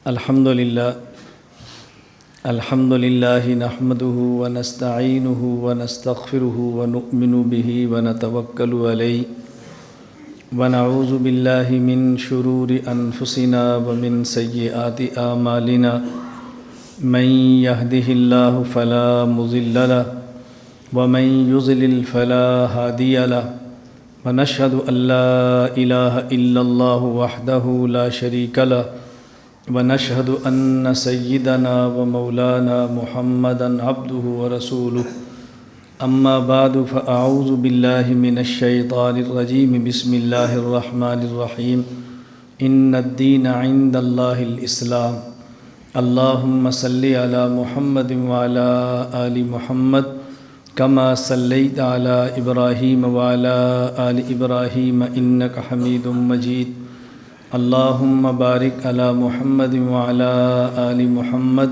الحمد للہ نحمده ونستعینه ونستغفره ونؤمن به ونتوکل علیہ ونعوذ باللہ من شرور انفسنا ومن سیئات اعمالنا من يهده الله فلا مضل له ومن يضلل فلا هادي له ونشهد ان لا اله الا الله وحده لا شريك له ونشهد ان سيدنا ومولانا محمدا عبده ورسوله اما بعد فاعوذ بالله من الشيطان الرجيم بسم الله الرحمن الرحيم ان الدين عند الله الاسلام اللهم صل على محمد وعلى آل محمد كما صليت على إبراهيم وعلى آل إبراهيم إنك حميد مجيد اللهم بارك على محمد وعلى آل محمد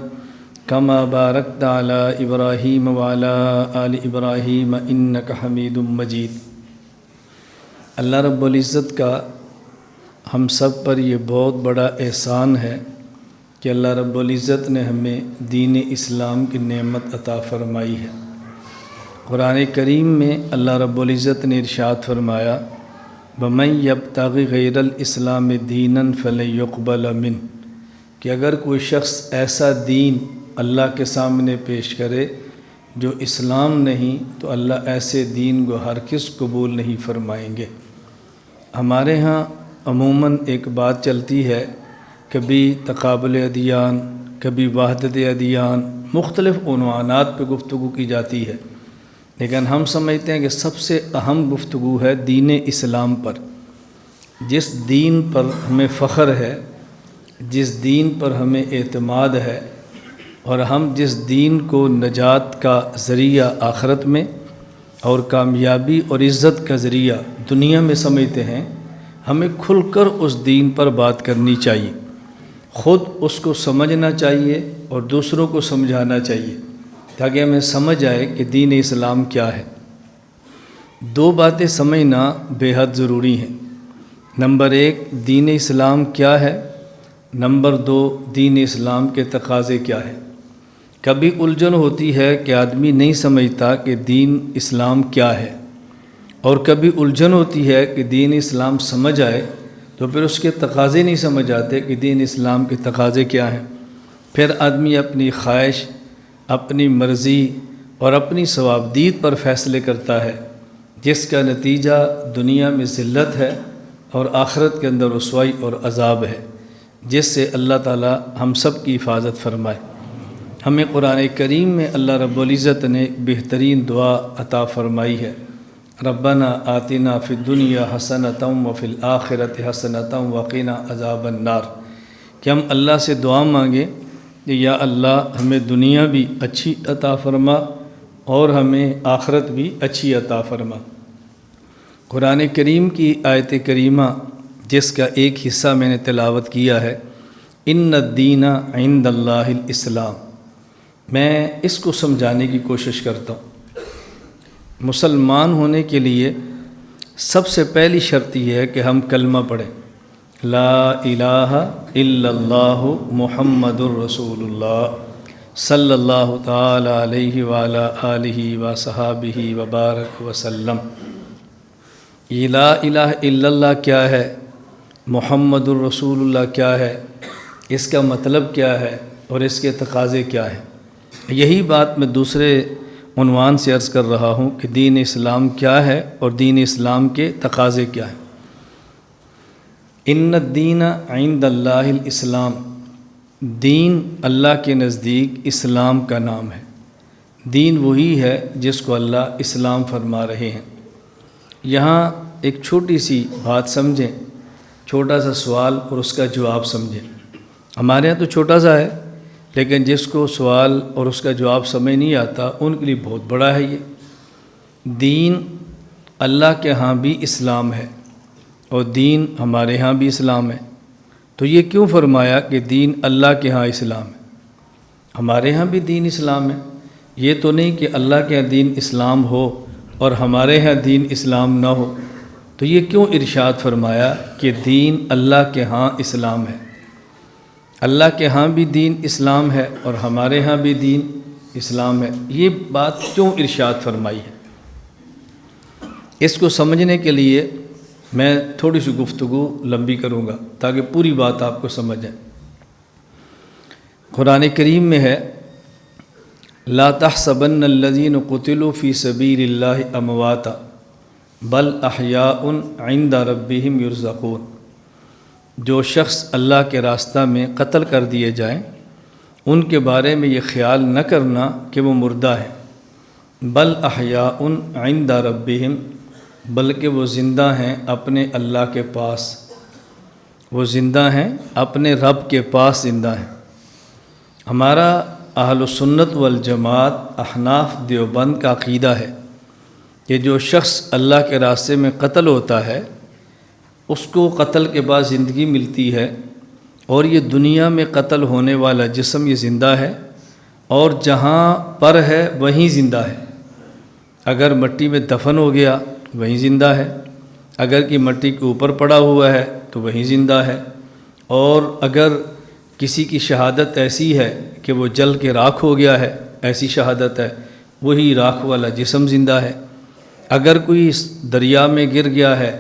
كما باركت على إبراهيم وعلى آل إبراهيم إنك حميد مجيد۔ اللہ رب العزت کا ہم سب پر یہ بہت بڑا احسان ہے کہ اللہ رب العزت نے ہمیں دین اسلام کی نعمت عطا فرمائی ہے۔ قرآن کریم میں اللہ رب العزت نے ارشاد فرمایا وَمَن يَبْتَغِ غَيْرَ الْإِسْلَامِ دِينًا فَلَن يُقْبَلَ مِنْهُ کہ اگر کوئی شخص ایسا دین اللہ کے سامنے پیش کرے جو اسلام نہیں تو اللہ ایسے دین کو ہرگز قبول نہیں فرمائیں گے۔ ہمارے ہاں عموماً ایک بات چلتی ہے، کبھی تقابل ادیان، کبھی وحدت ادیان، مختلف عنوانات پہ گفتگو کی جاتی ہے، لیکن ہم سمجھتے ہیں کہ سب سے اہم گفتگو ہے دین اسلام پر۔ جس دین پر ہمیں فخر ہے، جس دین پر ہمیں اعتماد ہے، اور ہم جس دین کو نجات کا ذریعہ آخرت میں اور کامیابی اور عزت کا ذریعہ دنیا میں سمجھتے ہیں، ہمیں کھل کر اس دین پر بات کرنی چاہیے، خود اس کو سمجھنا چاہیے اور دوسروں کو سمجھانا چاہیے تاکہ ہمیں سمجھ آئے کہ دین اسلام کیا ہے۔ دو باتیں سمجھنا بے حد ضروری ہیں۔ نمبر ایک، دین اسلام کیا ہے، نمبر دو، دین اسلام کے تقاضے کیا ہے۔ کبھی الجھن ہوتی ہے کہ آدمی نہیں سمجھتا کہ دین اسلام کیا ہے، اور کبھی الجھن ہوتی ہے کہ دین اسلام سمجھ آئے تو پھر اس کے تقاضے نہیں سمجھ آتے کہ دین اسلام کے تقاضے کیا ہیں۔ پھر آدمی اپنی خواہش، اپنی مرضی اور اپنی ثوابدید پر فیصلے کرتا ہے، جس کا نتیجہ دنیا میں ذلت ہے اور آخرت کے اندر رسوائی اور عذاب ہے، جس سے اللہ تعالی ہم سب کی حفاظت فرمائے۔ ہمیں قرآن کریم میں اللہ رب العزت نے بہترین دعا عطا فرمائی ہے، ربنا آتنا فی الدنیا حسنۃ وفی الآخرۃ حسنۃ وقنا عذاب النار، کہ ہم اللہ سے دعا مانگیں کہ یا اللہ ہمیں دنیا بھی اچھی عطا فرما اور ہمیں آخرت بھی اچھی عطا فرما۔ قرآن کریم کی آیت کریمہ جس کا ایک حصہ میں نے تلاوت کیا ہے، ان الدین عند اللہ الاسلام، میں اس کو سمجھانے کی کوشش کرتا ہوں۔ مسلمان ہونے کے لیے سب سے پہلی شرط یہ ہے کہ ہم کلمہ پڑھیں، لا الہ الا اللہ محمد الرسول اللہ صلی اللہ تعالی علیہ وعلی آلہ وصحابہ وبارک وسلم۔ یہ لا الہ الا اللہ کیا ہے، محمد الرسول اللہ کیا ہے، اس کا مطلب کیا ہے اور اس کے تقاضے کیا ہیں، یہی بات میں دوسرے عنوان سے عرض کر رہا ہوں کہ دین اسلام کیا ہے اور دین اسلام کے تقاضے کیا ہیں۔ ان الدین عند اللہ الاسلام، دین اللہ کے نزدیک اسلام کا نام ہے۔ دین وہی ہے جس کو اللہ اسلام فرما رہے ہیں۔ یہاں ایک چھوٹی سی بات سمجھیں، چھوٹا سا سوال اور اس کا جواب سمجھیں۔ ہمارے یہاں تو چھوٹا سا ہے، لیکن جس کو سوال اور اس کا جواب سمجھ نہیں آتا ان کے لیے بہت بڑا ہے۔ یہ دین اللہ کے ہاں بھی اسلام ہے اور دین ہمارے ہاں بھی اسلام ہے، تو یہ کیوں فرمایا کہ دین اللہ کے ہاں اسلام ہے، ہمارے ہاں بھی دین اسلام ہے؟ یہ تو نہیں کہ اللہ کے ہاں دین اسلام ہو اور ہمارے ہاں دین اسلام نہ ہو، تو یہ کیوں ارشاد فرمایا کہ دین اللہ کے ہاں اسلام ہے؟ اللہ کے ہاں بھی دین اسلام ہے اور ہمارے ہاں بھی دین اسلام ہے۔ یہ بات کیوں ارشاد فرمائی ہے؟ اس کو سمجھنے کے لیے میں تھوڑی سی گفتگو لمبی کروں گا تاکہ پوری بات آپ کو سمجھ آئے۔ قرآن کریم میں ہے لا تحسبن الذین قتلوا فی سبیل اللہ امواتا بل احیاء عند ربہم یرزقون۔ جو شخص اللہ کے راستہ میں قتل کر دیے جائیں ان کے بارے میں یہ خیال نہ کرنا کہ وہ مردہ ہیں، بل احیاء عند ربہم، بلکہ وہ زندہ ہیں اپنے اللہ کے پاس، وہ زندہ ہیں اپنے رب کے پاس زندہ ہیں۔ ہمارا اہل سنت والجماعت احناف دیوبند کا عقیدہ ہے کہ جو شخص اللہ کے راستے میں قتل ہوتا ہے اس کو قتل کے بعد زندگی ملتی ہے، اور یہ دنیا میں قتل ہونے والا جسم یہ زندہ ہے، اور جہاں پر ہے وہیں زندہ ہے۔ اگر مٹی میں دفن ہو گیا وہیں زندہ ہے، اگر کہ مٹی کے اوپر پڑا ہوا ہے تو وہیں زندہ ہے، اور اگر کسی کی شہادت ایسی ہے کہ وہ جل کے راکھ ہو گیا ہے، ایسی شہادت ہے، وہی راکھ والا جسم زندہ ہے۔ اگر کوئی دریا میں گر گیا ہے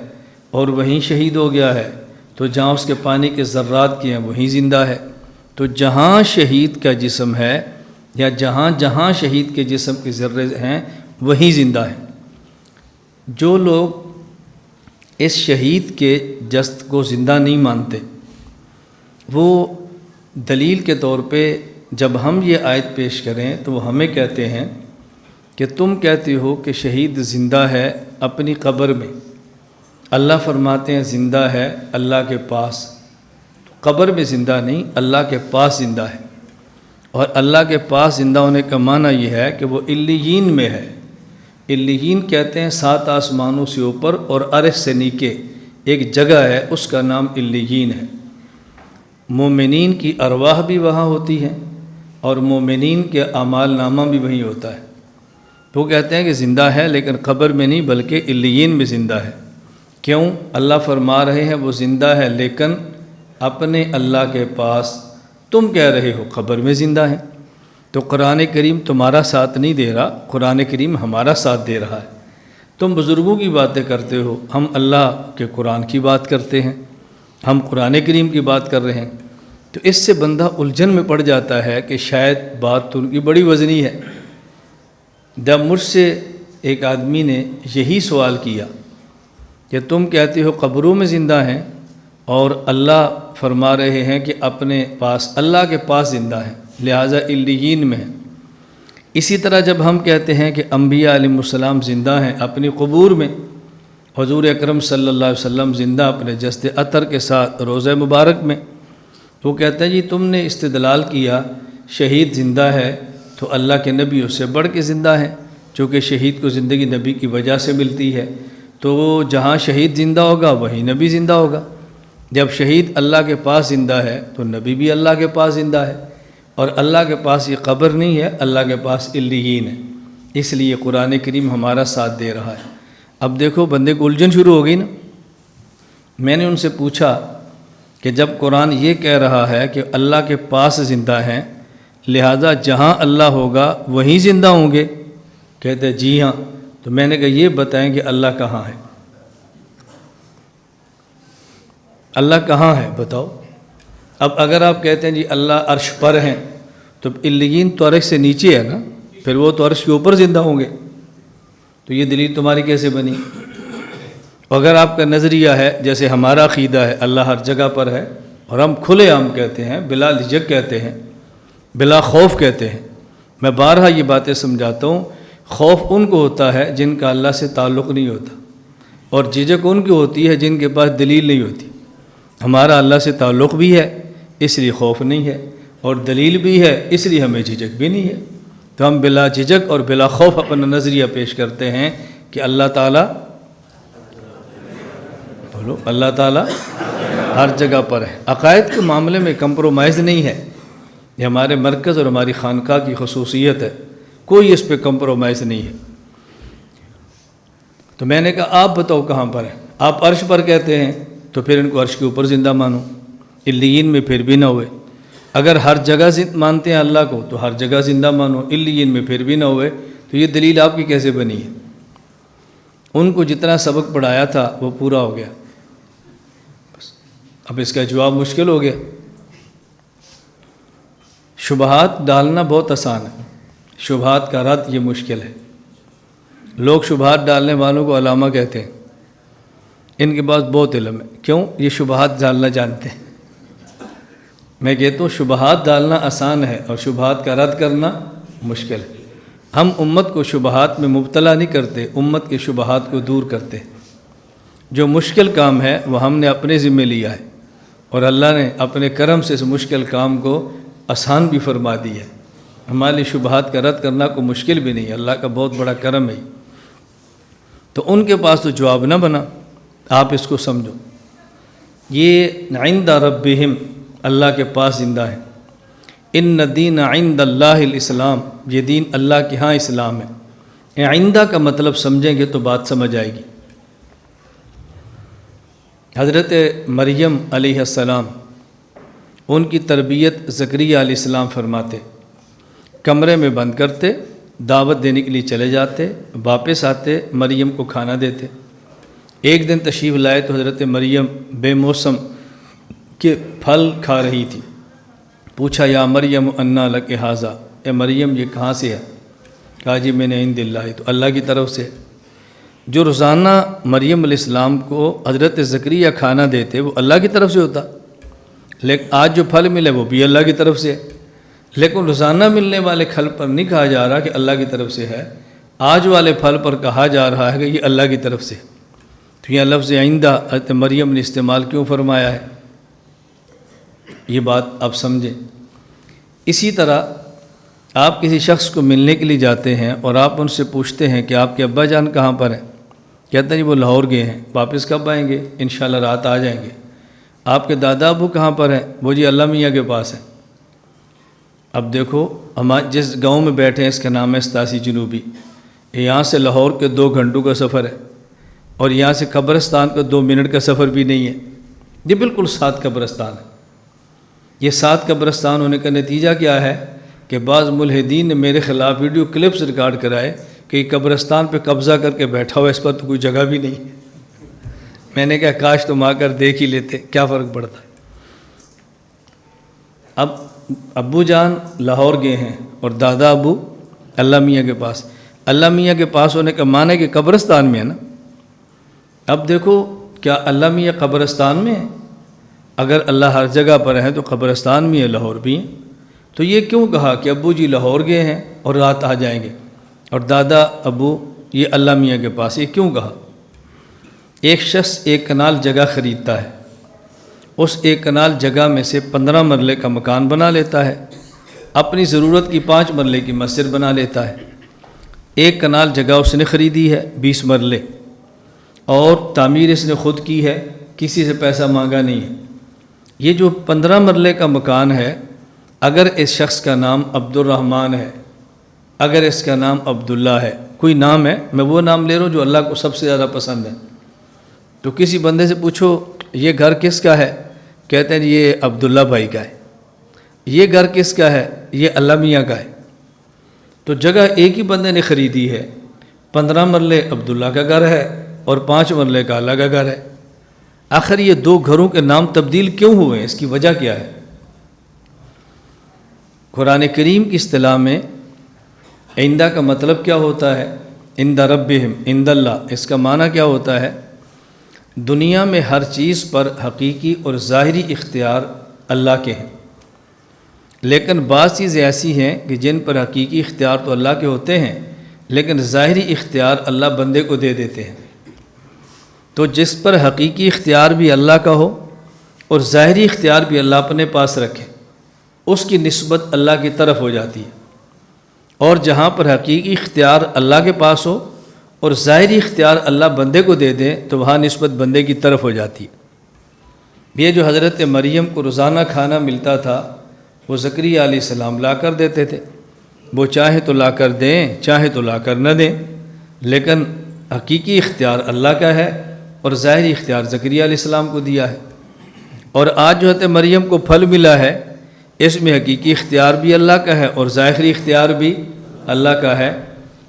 اور وہیں شہید ہو گیا ہے تو جہاں اس کے پانی کے ذرات کے ہیں وہیں زندہ ہے۔ تو جہاں شہید کا جسم ہے یا جہاں جہاں شہید کے جسم کے ذرے ہیں وہیں زندہ ہے۔ جو لوگ اس شہید کے جسد کو زندہ نہیں مانتے وہ دلیل کے طور پہ جب ہم یہ آیت پیش کریں تو وہ ہمیں کہتے ہیں کہ تم کہتے ہو کہ شہید زندہ ہے اپنی قبر میں، اللہ فرماتے ہیں زندہ ہے اللہ کے پاس۔ قبر میں زندہ نہیں، اللہ کے پاس زندہ ہے، اور اللہ کے پاس زندہ ہونے کا معنی یہ ہے کہ وہ علیین میں ہے۔ علیین کہتے ہیں 7 آسمانوں سے اوپر اور عرش سے نیچے ایک جگہ ہے، اس کا نام علیین ہے۔ مومنین کی ارواح بھی وہاں ہوتی ہیں اور مومنین کے اعمال نامہ بھی وہیں ہوتا ہے۔ وہ کہتے ہیں کہ زندہ ہے لیکن قبر میں نہیں بلکہ علیین میں زندہ ہے۔ کیوں؟ اللہ فرما رہے ہیں وہ زندہ ہے لیکن اپنے اللہ کے پاس، تم کہہ رہے ہو قبر میں زندہ ہے۔ تو قرآن کریم تمہارا ساتھ نہیں دے رہا، قرآن کریم ہمارا ساتھ دے رہا ہے۔ تم بزرگوں کی باتیں کرتے ہو، ہم اللہ کے قرآن کی بات کرتے ہیں، ہم قرآن کریم کی بات کر رہے ہیں۔ تو اس سے بندہ الجھن میں پڑ جاتا ہے کہ شاید بات تو ان کی بڑی وزنی ہے۔ جب مجھ سے ایک آدمی نے یہی سوال کیا کہ تم کہتے ہو قبروں میں زندہ ہیں اور اللہ فرما رہے ہیں کہ اپنے پاس، اللہ کے پاس زندہ ہیں، لہٰذا علیین میں ہیں۔ اسی طرح جب ہم کہتے ہیں کہ انبیاء علیہ السلام زندہ ہیں اپنی قبور میں، حضور اکرم صلی اللہ علیہ وسلم زندہ اپنے جسد اطہر کے ساتھ روضہ مبارک میں، وہ کہتے ہیں جی تم نے استدلال کیا شہید زندہ ہے تو اللہ کے نبی اس سے بڑھ کے زندہ ہیں، چونکہ شہید کو زندگی نبی کی وجہ سے ملتی ہے، تو جہاں شہید زندہ ہوگا وہیں نبی زندہ ہوگا۔ جب شہید اللہ کے پاس زندہ ہے تو نبی بھی اللہ کے پاس زندہ ہے، اور اللہ کے پاس یہ قبر نہیں ہے، اللہ کے پاس علیین ہے۔ اس لیے قرآن کریم ہمارا ساتھ دے رہا ہے۔ اب دیکھو بندے کو الجھن شروع ہو گئی نا۔ میں نے ان سے پوچھا کہ جب قرآن یہ کہہ رہا ہے کہ اللہ کے پاس زندہ ہیں لہذا جہاں اللہ ہوگا وہیں زندہ ہوں گے، کہتے جی ہاں۔ تو میں نے کہا یہ بتائیں کہ اللہ کہاں ہے؟ اللہ کہاں ہے بتاؤ۔ اب اگر آپ کہتے ہیں جی اللہ عرش پر ہیں تو علیین تو عرش سے نیچے ہے نا، پھر وہ تو عرش کے اوپر زندہ ہوں گے، تو یہ دلیل تمہاری کیسے بنی؟ اگر آپ کا نظریہ ہے جیسے ہمارا عقیدہ ہے اللہ ہر جگہ پر ہے، اور ہم کھلے عام کہتے ہیں، بلا لجک کہتے ہیں، بلا خوف کہتے ہیں۔ میں بارہا یہ باتیں سمجھاتا ہوں، خوف ان کو ہوتا ہے جن کا اللہ سے تعلق نہیں ہوتا، اور جھجک ان کی ہوتی ہے جن کے پاس دلیل نہیں ہوتی۔ ہمارا اللہ سے تعلق بھی ہے اس لیے خوف نہیں ہے، اور دلیل بھی ہے اس لیے ہمیں جھجک بھی نہیں ہے۔ تو ہم بلا جھجک اور بلا خوف اپنا نظریہ پیش کرتے ہیں کہ اللہ تعالیٰ، بولو اللہ تعالیٰ ہر جگہ پر ہے۔ عقائد کے معاملے میں کمپرومائز نہیں ہے، یہ ہمارے مرکز اور ہماری خانقاہ کی خصوصیت ہے، کوئی اس پہ کمپرومائز نہیں ہے۔ تو میں نے کہا آپ بتاؤ کہاں پر ہے؟ آپ عرش پر کہتے ہیں تو پھر ان کو عرش کے اوپر زندہ مانو، علیین میں پھر بھی نہ ہوئے۔ اگر ہر جگہ مانتے ہیں اللہ کو تو ہر جگہ زندہ مانو، علیین میں پھر بھی نہ ہوئے تو یہ دلیل آپ کی کیسے بنی ہے؟ ان کو جتنا سبق پڑھایا تھا وہ پورا ہو گیا، بس اب اس کا جواب مشکل ہو گیا۔ شبہات ڈالنا بہت آسان ہے، شبہات کا رد یہ مشکل ہے۔ لوگ شبہات ڈالنے والوں کو علامہ کہتے ہیں، ان کے پاس بہت علم ہے، کیوں؟ یہ شبہات ڈالنا جانتے ہیں۔ میں کہتا ہوں شبہات ڈالنا آسان ہے اور شبہات کا رد کرنا مشکل ہے۔ ہم امت کو شبہات میں مبتلا نہیں کرتے، امت کے شبہات کو دور کرتے ہیں۔ جو مشکل کام ہے وہ ہم نے اپنے ذمہ لیا ہے، اور اللہ نے اپنے کرم سے اس مشکل کام کو آسان بھی فرما دی ہے۔ ہمارے شبہات کا رد کرنا کوئی مشکل بھی نہیں ہے، اللہ کا بہت بڑا کرم ہے۔ تو ان کے پاس تو جواب نہ بنا، آپ اس کو سمجھو، یہ عند ربہم، اللہ کے پاس زندہ ہے۔ ان الدین عند اللہ الاسلام، یہ دین اللہ کے ہاں اسلام ہے۔ عندہ کا مطلب سمجھیں گے تو بات سمجھ آئے گی۔ حضرت مریم علیہ السلام، ان کی تربیت زکریا علیہ السلام فرماتے، کمرے میں بند کرتے، دعوت دینے کے لیے چلے جاتے، واپس آتے، مریم کو کھانا دیتے۔ ایک دن تشریف لائے تو حضرت مریم بے موسم کے پھل کھا رہی تھی۔ پوچھا یا مریم انا لک ھذا، اے مریم یہ کہاں سے ہے؟ کہا جی میں نے عند اللہ، تو اللہ کی طرف سے۔ جو روزانہ مریم علیہ السلام کو حضرت زکریا کھانا دیتے وہ اللہ کی طرف سے ہوتا، لیکن آج جو پھل ملے وہ بھی اللہ کی طرف سے ہے۔ لیکن روزانہ ملنے والے پھل پر نہیں کہا جا رہا کہ اللہ کی طرف سے ہے، آج والے پھل پر کہا جا رہا ہے کہ یہ اللہ کی طرف سے۔ تو یہ لفظ عندہ حضرت مریم نے استعمال کیوں فرمایا ہے، یہ بات آپ سمجھیں۔ اسی طرح آپ کسی شخص کو ملنے کے لیے جاتے ہیں اور آپ ان سے پوچھتے ہیں کہ آپ کے ابا جان کہاں پر ہیں؟ کہتے ہیں وہ لاہور گئے ہیں، واپس کب آئیں گے؟ انشاءاللہ رات آ جائیں گے۔ آپ کے دادا ابو کہاں پر ہیں؟ وہ جی اللہ میاں کے پاس ہیں۔ اب دیکھو ہم جس گاؤں میں بیٹھے ہیں اس کا نام ہے 87 جنوبی، یہاں سے لاہور کے 2 گھنٹوں کا سفر ہے، اور یہاں سے قبرستان کا 2 منٹ کا سفر بھی نہیں ہے۔ یہ بالکل 7 قبرستان ہے۔ یہ 7 قبرستان ہونے کا نتیجہ کیا ہے کہ بعض ملحدین نے میرے خلاف ویڈیو کلپس ریکارڈ کرائے کہ یہ قبرستان پہ قبضہ کر کے بیٹھا ہوا، اس پر تو کوئی جگہ بھی نہیں ہے۔ میں نے کہا کاش تم آ کر دیکھ ہی لیتے، کیا فرق پڑتا ہے۔ اب ابو جان لاہور گئے ہیں اور دادا ابو اللہ میاں کے پاس۔ اللہ میاں کے پاس ہونے کا معنی ہے کہ قبرستان میں ہے نا۔ اب دیکھو کیا اللہ میاں قبرستان میں ہے؟ اگر اللہ ہر جگہ پر ہے تو قبرستان میں ہے، لاہور بھی ہیں۔ تو یہ کیوں کہا کہ ابو جی لاہور گئے ہیں اور رات آ جائیں گے، اور دادا ابو یہ اللہ میاں کے پاس، یہ کیوں کہا؟ ایک شخص 1 کنال جگہ خریدتا ہے، اس 1 کنال جگہ میں سے 15 مرلے کا مکان بنا لیتا ہے، اپنی ضرورت کی 5 مرلے کی مسجد بنا لیتا ہے۔ 1 کنال جگہ اس نے خریدی ہے 20 مرلے، اور تعمیر اس نے خود کی ہے، کسی سے پیسہ مانگا نہیں ہے۔ یہ جو 15 مرلے کا مکان ہے، اگر اس شخص کا نام عبد الرحمن ہے، اگر اس کا نام عبداللہ ہے، کوئی نام ہے، میں وہ نام لے رہا ہوں جو اللہ کو سب سے زیادہ پسند ہے، تو کسی بندے سے پوچھو یہ گھر کس کا ہے؟ کہتے ہیں یہ عبداللہ بھائی کا ہے۔ یہ گھر کس کا ہے؟ یہ اللہ میاں کا ہے۔ تو جگہ ایک ہی بندے نے خریدی ہے، 15 مرلے عبداللہ کا گھر ہے اور 5 مرلے کا اللہ کا گھر ہے۔ آخر یہ 2 گھروں کے نام تبدیل کیوں ہوئے ہیں؟ اس کی وجہ کیا ہے؟ قرآن کریم کی اصطلاح میں عندہ کا مطلب کیا ہوتا ہے؟ عند ربہم، عند اللہ، اس کا معنی کیا ہوتا ہے؟ دنیا میں ہر چیز پر حقیقی اور ظاہری اختیار اللہ کے ہیں، لیکن بعض چیزیں ایسی ہیں کہ جن پر حقیقی اختیار تو اللہ کے ہوتے ہیں، لیکن ظاہری اختیار اللہ بندے کو دے دیتے ہیں۔ تو جس پر حقیقی اختیار بھی اللہ کا ہو اور ظاہری اختیار بھی اللہ اپنے پاس رکھے، اس کی نسبت اللہ کی طرف ہو جاتی ہے، اور جہاں پر حقیقی اختیار اللہ کے پاس ہو اور ظاہری اختیار اللہ بندے کو دے دیں تو وہاں نسبت بندے کی طرف ہو جاتی ہے۔ یہ جو حضرت مریم کو روزانہ کھانا ملتا تھا وہ زکریا علیہ السلام لا کر دیتے تھے، وہ چاہے تو لا کر دیں چاہے تو لا کر نہ دیں، لیکن حقیقی اختیار اللہ کا ہے اور ظاہری اختیار زکریا علیہ السلام کو دیا ہے۔ اور آج جو حضرت مریم کو پھل ملا ہے، اس میں حقیقی اختیار بھی اللہ کا ہے اور ظاہری اختیار بھی اللہ کا ہے،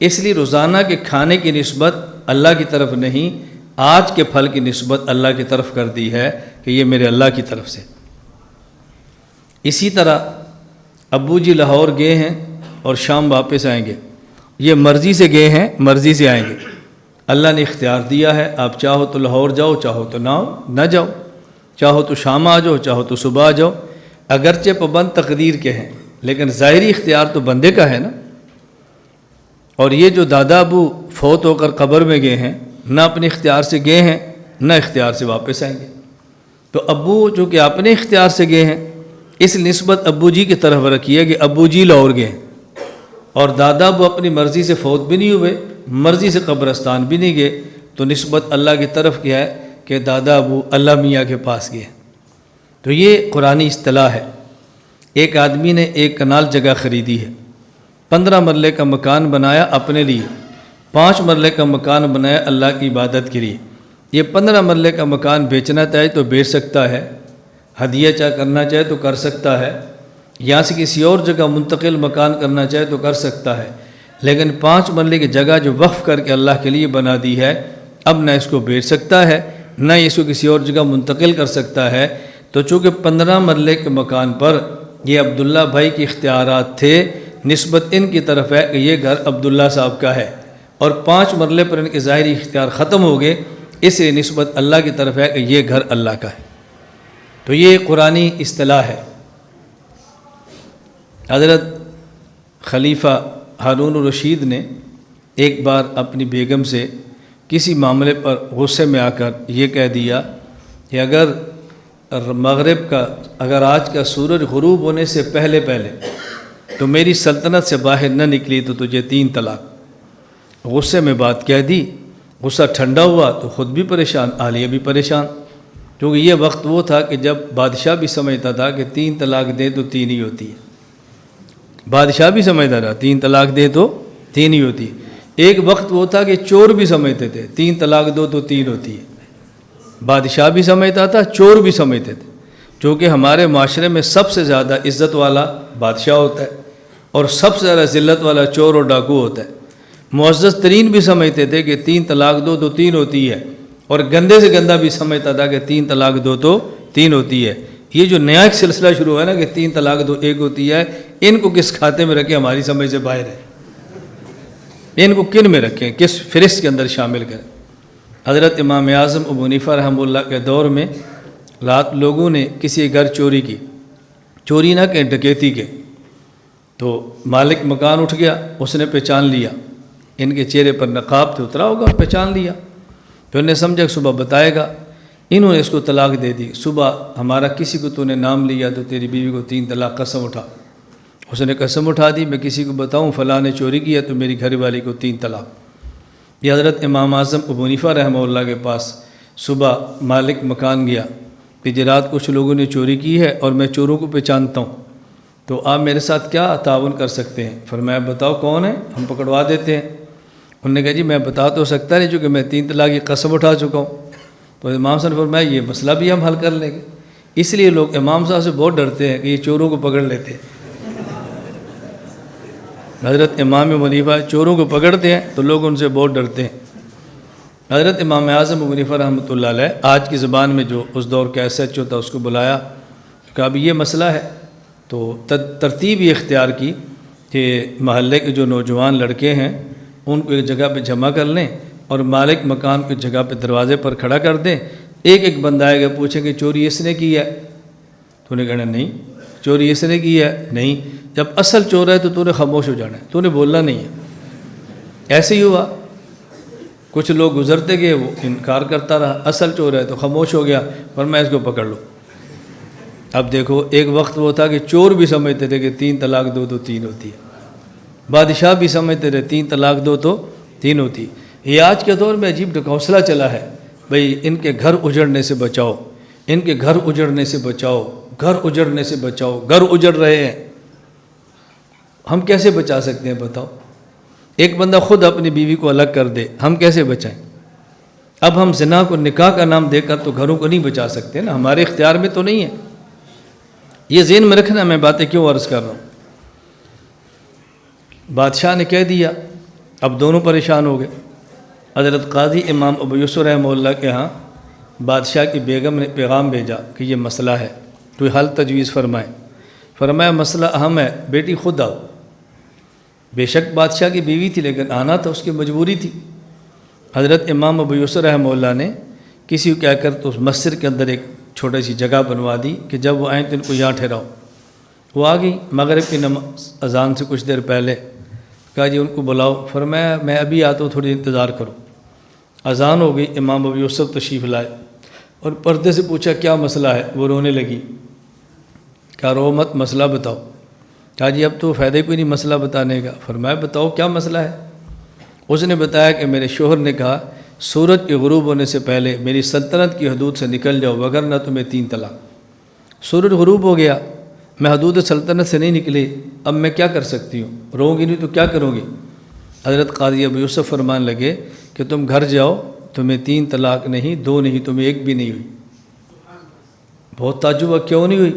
اس لیے روزانہ کے کھانے کی نسبت اللہ کی طرف نہیں، آج کے پھل کی نسبت اللہ کی طرف کر دی ہے کہ یہ میرے اللہ کی طرف سے۔ اسی طرح ابو جی لاہور گئے ہیں اور شام واپس آئیں گے، یہ مرضی سے گئے ہیں، مرضی سے آئیں گے، اللہ نے اختیار دیا ہے، آپ چاہو تو لاہور جاؤ، چاہو تو نہ جاؤ، چاہو تو شام آ جاؤ، چاہو تو صبح آ جاؤ، اگرچہ پابند تقدیر کے ہیں لیکن ظاہری اختیار تو بندے کا ہے نا۔ اور یہ جو دادا ابو فوت ہو کر قبر میں گئے ہیں، نہ اپنے اختیار سے گئے ہیں نہ اختیار سے واپس آئیں گے، تو ابو جو کہ اپنے اختیار سے گئے ہیں اس نسبت ابو جی کی طرف رکھی ہے کہ ابو جی لاہور گئے ہیں، اور دادا ابو اپنی مرضی سے فوت بھی نہیں ہوئے، مرضی سے قبرستان بھی نہیں گئے، تو نسبت اللہ کی طرف کیا ہے کہ دادا ابو اللہ میاں کے پاس گئے۔ تو یہ قرآنی اصطلاح ہے۔ ایک آدمی نے ایک کنال جگہ خریدی ہے، 15 مرلے کا مکان بنایا اپنے لیے، 5 مرلے کا مکان بنایا اللہ کی عبادت کے لیے۔ یہ 15 مرلے کا مکان بیچنا چاہے تو بیچ سکتا ہے، ہدیہ چاہے کرنا چاہے تو کر سکتا ہے، یہاں سے کسی اور جگہ منتقل مکان کرنا چاہے تو کر سکتا ہے، لیکن 5 مرلے کی جگہ جو وقف کر کے اللہ کے لیے بنا دی ہے، اب نہ اس کو بیچ سکتا ہے نہ اس کو کسی اور جگہ منتقل کر سکتا ہے۔ تو چونکہ 15 مرلے کے مکان پر یہ عبداللہ بھائی کے اختیارات تھے، نسبت ان کی طرف ہے کہ یہ گھر عبداللہ صاحب کا ہے، اور 5 مرلے پر ان کے ظاہری اختیار ختم ہو گئے، اس سے نسبت اللہ کی طرف ہے کہ یہ گھر اللہ کا ہے۔ تو یہ قرآنی اصطلاح ہے۔ حضرت خلیفہ ہارون الرشید نے ایک بار اپنی بیگم سے کسی معاملے پر غصے میں آ کر یہ کہہ دیا کہ اگر آج کا سورج غروب ہونے سے پہلے تو میری سلطنت سے باہر نہ نکلی تو تجھے 3 طلاق۔ غصے میں بات کہہ دی، غصہ ٹھنڈا ہوا تو خود بھی پریشان، اہلیہ بھی پریشان، کیونکہ یہ وقت وہ تھا کہ جب بادشاہ بھی سمجھتا تھا کہ 3 طلاق دے تو 3 ہی ہوتی ہے، بادشاہ بھی سمجھتا تھا 3 طلاق دے تو 3 ہی ہوتی ہے۔ ایک وقت وہ تھا کہ چور بھی سمجھتے تھے 3 طلاق دو تو 3 ہوتی ہے، بادشاہ بھی سمجھتا تھا، چور بھی سمجھتے تھے، چونکہ ہمارے معاشرے میں سب سے زیادہ عزت والا بادشاہ ہوتا ہے اور سب سے زیادہ ذلت والا چور اور ڈاکو ہوتا ہے۔ معزز ترین بھی سمجھتے تھے کہ 3 طلاق دو تو 3 ہوتی ہے، اور گندے سے گندہ بھی سمجھتا تھا کہ 3 طلاق دو تو 3 ہوتی ہے۔ یہ جو نیا ایک سلسلہ شروع ہے نا کہ 3 طلاق دو 1 ہوتی ہے، ان کو کس کھاتے میں رکھیں ہماری سمجھ سے باہر ہے، ان کو کن میں رکھیں، کس فہرست کے اندر شامل کریں۔ حضرت امام اعظم ابو حنیفہ رحمہ اللہ کے دور میں رات لوگوں نے کسی گھر چوری کی، چوری نہ کہ ڈکیتی کے، تو مالک مکان اٹھ گیا، اس نے پہچان لیا، ان کے چہرے پر نقاب تھے، اترا ہوگا، پہچان لیا، پھر انہیں سمجھا کہ صبح بتائے گا، انہوں نے اس کو طلاق دے دی۔ صبح ہمارا کسی کو تو نے نام لیا تو تیری بیوی کو 3 طلاق، قسم اٹھا۔ اس نے قسم اٹھا دی، میں کسی کو بتاؤں فلاں نے چوری کیا تو میری گھر والی کو 3 طلاق۔ یہ حضرت امام اعظم ابو حنیفہ رحمہ اللہ کے پاس صبح مالک مکان گیا کہ رات کچھ لوگوں نے چوری کی ہے اور میں چوروں کو پہچانتا ہوں، تو آپ میرے ساتھ کیا تعاون کر سکتے ہیں؟ فرمایا بتاؤ کون ہے، ہم پکڑوا دیتے ہیں۔ انہوں نے کہا جی میں بتا تو سکتا نہیں چونکہ میں 3 طلاق کی قسم اٹھا چکا ہوں۔ تو امام صاحب نے فرمایا یہ مسئلہ بھی ہم حل کر لیں گے۔ اس لیے لوگ امام صاحب سے بہت ڈرتے ہیں کہ یہ چوروں کو پکڑ لیتے ہیں۔ حضرت امام ابو حنیفہ چوروں کو پکڑتے ہیں تو لوگ ان سے بہت ڈرتے ہیں۔ حضرت امام اعظم ابو حنیفہ رحمۃ اللہ علیہ آج کی زبان میں جو اس دور کا ایس ایچ او تھا اس کو بلایا، کہا ابھی یہ مسئلہ ہے، تو ترتیب یہ اختیار کی کہ محلے کے جو نوجوان لڑکے ہیں ان کو ایک جگہ پہ جمع کر لیں اور مالک مکان کو جگہ پہ دروازے پر کھڑا کر دیں، ایک ایک بندہ آئے گا پوچھیں کہ چوری اس نے کی ہے؟ تو نے کہنا نہیں چوری اس نے کی ہے، نہیں، جب اصل چور ہے تو نے خاموش ہو جانا ہے، تو نے بولنا نہیں ہے۔ ایسے ہی ہوا، کچھ لوگ گزرتے گئے، وہ انکار کرتا رہا، اصل چور ہے تو خاموش ہو گیا، پر میں اس کو پکڑ لوں۔ اب دیکھو ایک وقت وہ تھا کہ چور بھی سمجھتے تھے کہ 3 طلاق دو تو 3 ہوتی ہے، بادشاہ بھی سمجھتے تھے 3 طلاق دو تو 3 ہوتی ہے۔ یہ آج کے دور میں عجیب ڈھکوسلا چلا ہے، بھئی ان کے گھر اجڑنے سے بچاؤ، ان کے گھر اجڑنے سے بچاؤ، گھر اجڑنے سے بچاؤ، گھر اجڑ رہے ہیں۔ ہم کیسے بچا سکتے ہیں بتاؤ؟ ایک بندہ خود اپنی بیوی کو الگ کر دے، ہم کیسے بچائیں؟ اب ہم زنا کو نکاح کا نام دے کر تو گھروں کو نہیں بچا سکتے نا، ہمارے اختیار میں تو نہیں ہے۔ یہ ذہن میں رکھنا میں باتیں کیوں عرض کر رہا ہوں. بادشاہ نے کہہ دیا، اب دونوں پریشان ہو گئے. حضرت قاضی امام ابو یوسف رحمہ اللہ کے ہاں بادشاہ کی بیگم نے پیغام بھیجا کہ یہ مسئلہ ہے، کوئی حل تجویز فرمائے. فرمایا مسئلہ اہم ہے، بیٹی خود آؤ. بے شک بادشاہ کی بیوی تھی لیکن آنا تھا، اس کی مجبوری تھی. حضرت امام ابو یوسف رحمہ اللہ نے کسی کو کہہ کر تو اس مسجد کے اندر ایک چھوٹی سی جگہ بنوا دی کہ جب وہ آئیں تو ان کو یہاں ٹھہراؤ. وہ آ گئی مغرب کی نماز اذان سے کچھ دیر پہلے. کہا جی ان کو بلاؤ. فرمایا میں ابھی آتا ہوں، تھوڑی انتظار کرو. اذان ہو گئی، امام ابو یوسف تشریف لائے اور پردے سے پوچھا کیا مسئلہ ہے. وہ رونے لگی. کہا رو مت، مسئلہ بتاؤ. کہا جی اب تو فائدہ کوئی نہیں مسئلہ بتانے کا. فرمایا بتاؤ کیا مسئلہ ہے. اس نے بتایا کہ میرے شوہر نے کہا سورج کے غروب ہونے سے پہلے میری سلطنت کی حدود سے نکل جاؤ وگرنہ تمہیں 3 طلاق. سورج غروب ہو گیا، میں حدود سلطنت سے نہیں نکلی، اب میں کیا کر سکتی ہوں؟ رہوں گی نہیں تو کیا کروں گی؟ حضرت قاضی ابو یوسف فرمان لگے کہ تم گھر جاؤ، تمہیں 3 طلاق نہیں، 2 نہیں، تمہیں 1 بھی نہیں ہوئی. بہت تعجب ہوا، کیوں نہیں ہوئی؟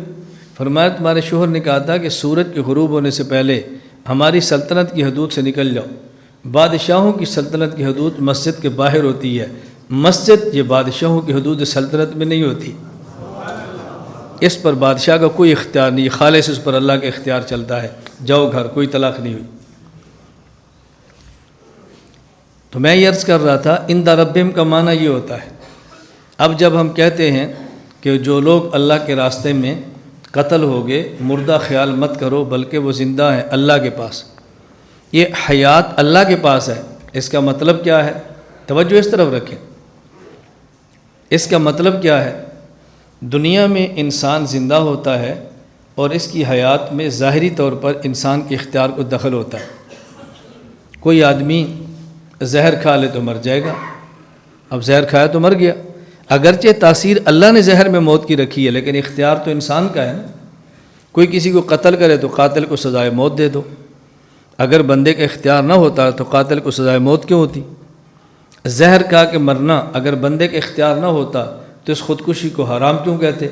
فرمایا تمہارے شوہر نے کہا تھا کہ سورج کے غروب ہونے سے پہلے ہماری سلطنت کی حدود سے نکل جاؤ. بادشاہوں کی سلطنت کی حدود مسجد کے باہر ہوتی ہے، مسجد یہ بادشاہوں کی حدود سلطنت میں نہیں ہوتی. اس پر بادشاہ کا کوئی اختیار نہیں، خالص اس پر اللہ کا اختیار چلتا ہے. جاؤ گھر، کوئی طلاق نہیں ہوئی. تو میں یہ عرض کر رہا تھا عند ربہم کا معنی یہ ہوتا ہے. اب جب ہم کہتے ہیں کہ جو لوگ اللہ کے راستے میں قتل ہو گئے، مردہ خیال مت کرو بلکہ وہ زندہ ہیں اللہ کے پاس، یہ حیات اللہ کے پاس ہے. اس کا مطلب کیا ہے؟ توجہ اس طرف رکھیں. اس کا مطلب کیا ہے؟ دنیا میں انسان زندہ ہوتا ہے اور اس کی حیات میں ظاہری طور پر انسان کے اختیار کو دخل ہوتا ہے. کوئی آدمی زہر کھا لے تو مر جائے گا. اب زہر کھایا تو مر گیا، اگرچہ تاثیر اللہ نے زہر میں موت کی رکھی ہے لیکن اختیار تو انسان کا ہے نا. کوئی کسی کو قتل کرے تو قاتل کو سزائے موت دے دو. اگر بندے کا اختیار نہ ہوتا تو قاتل کو سزائے موت کیوں ہوتی؟ زہر کھا کے مرنا اگر بندے کا اختیار نہ ہوتا تو اس خودکشی کو حرام کیوں کہتے؟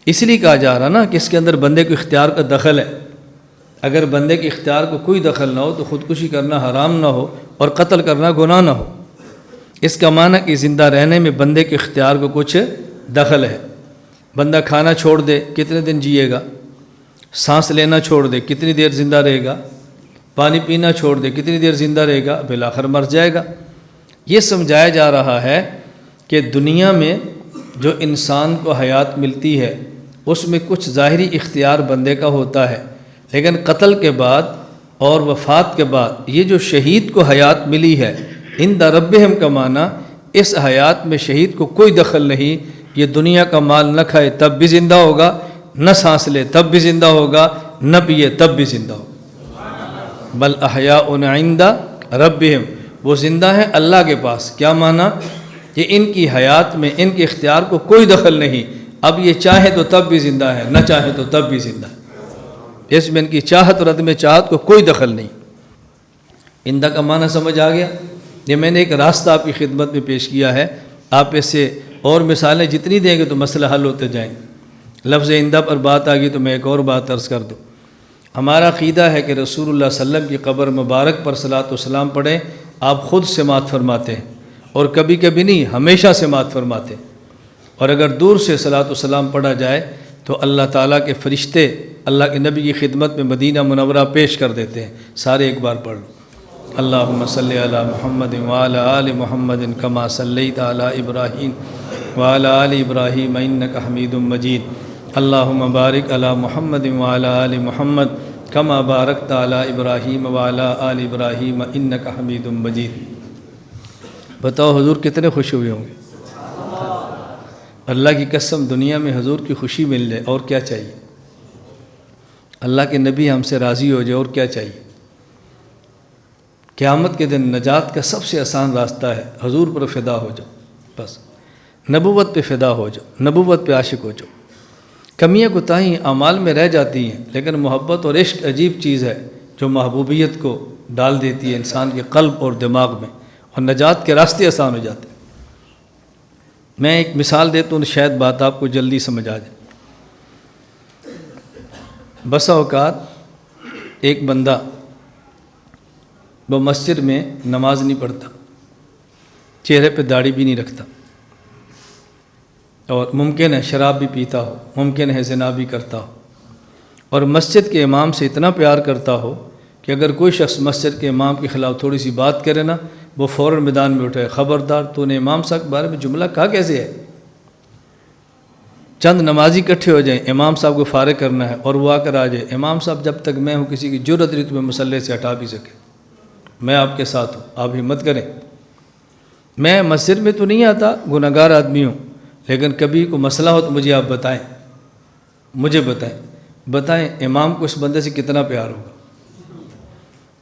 اس لیے کہا جا رہا نا کہ اس کے اندر بندے کو اختیار کا دخل ہے. اگر بندے کے اختیار کو کوئی دخل نہ ہو تو خودکشی کرنا حرام نہ ہو اور قتل کرنا گناہ نہ ہو. اس کا معنی کہ زندہ رہنے میں بندے کے اختیار کو کچھ دخل ہے. بندہ کھانا چھوڑ دے کتنے دن جیے گا؟ سانس لینا چھوڑ دے کتنی دیر زندہ رہے گا؟ پانی پینا چھوڑ دے کتنی دیر زندہ رہے گا؟ بالآخر مر جائے گا. یہ سمجھایا جا رہا ہے کہ دنیا میں جو انسان کو حیات ملتی ہے اس میں کچھ ظاہری اختیار بندے کا ہوتا ہے، لیکن قتل کے بعد اور وفات کے بعد یہ جو شہید کو حیات ملی ہے عند ربہم کا معنی اس حیات میں شہید کو کوئی دخل نہیں. یہ دنیا کا مال نہ کھائے تب بھی زندہ ہوگا، نہ سانس لے تب بھی زندہ ہوگا، نہ پیے تب بھی زندہ ہوگا. بل احیاء عند ربہم، وہ زندہ ہیں اللہ کے پاس. کیا معنی؟ کہ ان کی حیات میں ان کے اختیار کو کوئی دخل نہیں. اب یہ چاہے تو تب بھی زندہ ہے، نہ چاہے تو تب بھی زندہ ہے. اس میں ان کی چاہت اور عدم چاہت کو کوئی دخل نہیں. اندہ کا معنی سمجھ آ گیا؟ یہ میں نے ایک راستہ آپ کی خدمت میں پیش کیا ہے. آپ اس سے اور مثالیں جتنی دیں گے تو مسئلہ حل ہوتے جائیں. لفظ اندہ پر بات آ گئی تو میں ایک اور بات عرض کر دوں. ہمارا عقیدہ ہے کہ رسول اللہ صلی اللہ علیہ وسلم کی قبر مبارک پر صلاۃ و سلام پڑھیں. آپ خود سماعت فرماتے ہیں اور کبھی کبھی نہیں، ہمیشہ سماعت فرماتے ہیں. اور اگر دور سے صلاۃ و سلام پڑھا جائے تو اللہ تعالیٰ کے فرشتے اللہ کے نبی کی خدمت میں مدینہ منورہ پیش کر دیتے ہیں. سارے ایک بار پڑھ لو. اللہم صلی علی محمد وعلی آل محمد کما صلیت علی ابراہیم وعلی آل ابراہیم انک حمید مجید. اللہم بارک علی محمد وعلی آل محمد کما بارکت علی ابراہیم وعلی آل ابراہیم انک حمید مجید. بتاؤ حضور کتنے خوش ہوئے ہوں گے؟ اللہ کی قسم دنیا میں حضور کی خوشی مل جائے اور کیا چاہیے؟ اللہ کے نبی ہم سے راضی ہو جائے اور کیا چاہیے؟ قیامت کے دن نجات کا سب سے آسان راستہ ہے حضور پر فدا ہو جاؤ. بس نبوت پہ فدا ہو جاؤ، نبوت پہ عاشق ہو جاؤ. کمیاں کوتاہی اعمال میں رہ جاتی ہیں لیکن محبت اور عشق عجیب چیز ہے جو محبوبیت کو ڈال دیتی ہے انسان کے قلب اور دماغ میں، اور نجات کے راستے آسان ہو جاتے ہیں. میں ایک مثال دیتا ہوں، شاید بات آپ کو جلدی سمجھ آ جائے. بسا اوقات ایک بندہ وہ مسجد میں نماز نہیں پڑھتا، چہرے پہ داڑھی بھی نہیں رکھتا، اور ممکن ہے شراب بھی پیتا ہو، ممکن ہے زنا بھی کرتا ہو، اور مسجد کے امام سے اتنا پیار کرتا ہو کہ اگر کوئی شخص مسجد کے امام کے خلاف تھوڑی سی بات کرے نا، وہ فوراً میدان میں اٹھے، خبردار تو نے امام صاحب کے بارے میں جملہ کہا کیسے ہے؟ چند نمازی اکٹھے ہو جائیں، امام صاحب کو فارغ کرنا ہے، اور وہ آ کر آ جائے، امام صاحب جب تک میں ہوں کسی کی جرأت نہیں تمہیں مسلح سے ہٹا بھی سکے، میں آپ کے ساتھ ہوں، آپ ہمت کریں۔ میں مسجد میں تو نہیں آتا، گنہگار آدمی ہوں، لیکن کبھی کوئی مسئلہ ہو تو مجھے آپ بتائیں، مجھے بتائیں امام کو اس بندے سے کتنا پیار ہوگا۔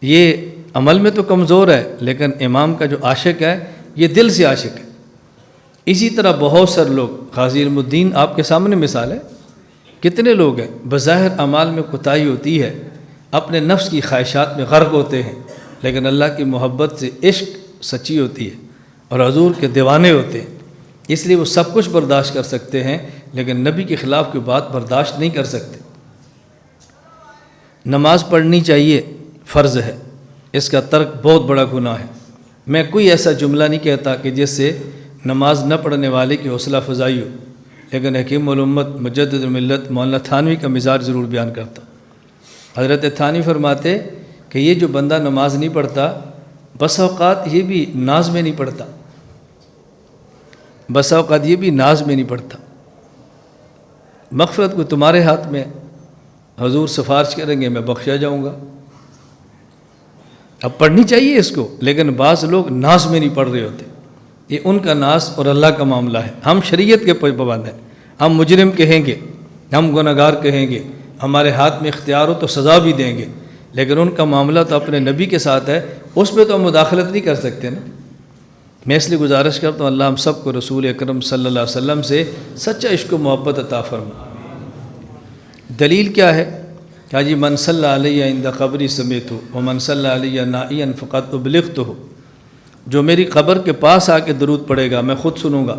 یہ عمل میں تو کمزور ہے، لیکن امام کا جو عاشق ہے یہ دل سے عاشق ہے۔ اسی طرح بہت سارے لوگ، قاضی علم الدین آپ کے سامنے مثال ہے، کتنے لوگ ہیں بظاہر اعمال میں کوتاہی ہوتی ہے، اپنے نفس کی خواہشات میں غرق ہوتے ہیں، لیکن اللہ کی محبت سے عشق سچی ہوتی ہے اور حضور کے دیوانے ہوتے ہیں، اس لیے وہ سب کچھ برداشت کر سکتے ہیں، لیکن نبی کے خلاف کوئی بات برداشت نہیں کر سکتے۔ نماز پڑھنی چاہیے، فرض ہے، اس کا ترک بہت بڑا گناہ ہے۔ میں کوئی ایسا جملہ نہیں کہتا کہ جس سے نماز نہ پڑھنے والے کی حوصلہ افزائی ہو، لیکن حکیم الامت مجدد الملت مولانا تھانوی کا مزاج ضرور بیان کرتا۔ حضرت تھانوی فرماتے کہ یہ جو بندہ نماز نہیں پڑھتا، بس اوقات یہ بھی ناز میں نہیں پڑھتا، بس اوقات یہ بھی ناز میں نہیں پڑھتا، مغفرت کو تمہارے ہاتھ میں، حضور سفارش کریں گے میں بخشا جاؤں گا۔ اب پڑھنی چاہیے اس کو، لیکن بعض لوگ ناز میں نہیں پڑھ رہے ہوتے، یہ ان کا ناز اور اللہ کا معاملہ ہے۔ ہم شریعت کے پابند ہیں، ہم مجرم کہیں گے، ہم گنہگار کہیں گے، ہمارے ہاتھ میں اختیار ہو تو سزا بھی دیں گے، لیکن ان کا معاملہ تو اپنے نبی کے ساتھ ہے، اس پہ تو ہم مداخلت نہیں کر سکتے نا۔ میں اس لیے گزارش کرتا ہوں اللہ ہم سب کو رسول اکرم صلی اللہ علیہ وسلم سے سچا عشق و محبت عطا فرما۔ دلیل کیا ہے کہ جی من صلی علیہ عند قبری سمیت ہو ومن صلی علیہ نائیا فقط ابلغت ہو، جو میری قبر کے پاس آ کے درود پڑھے گا میں خود سنوں گا،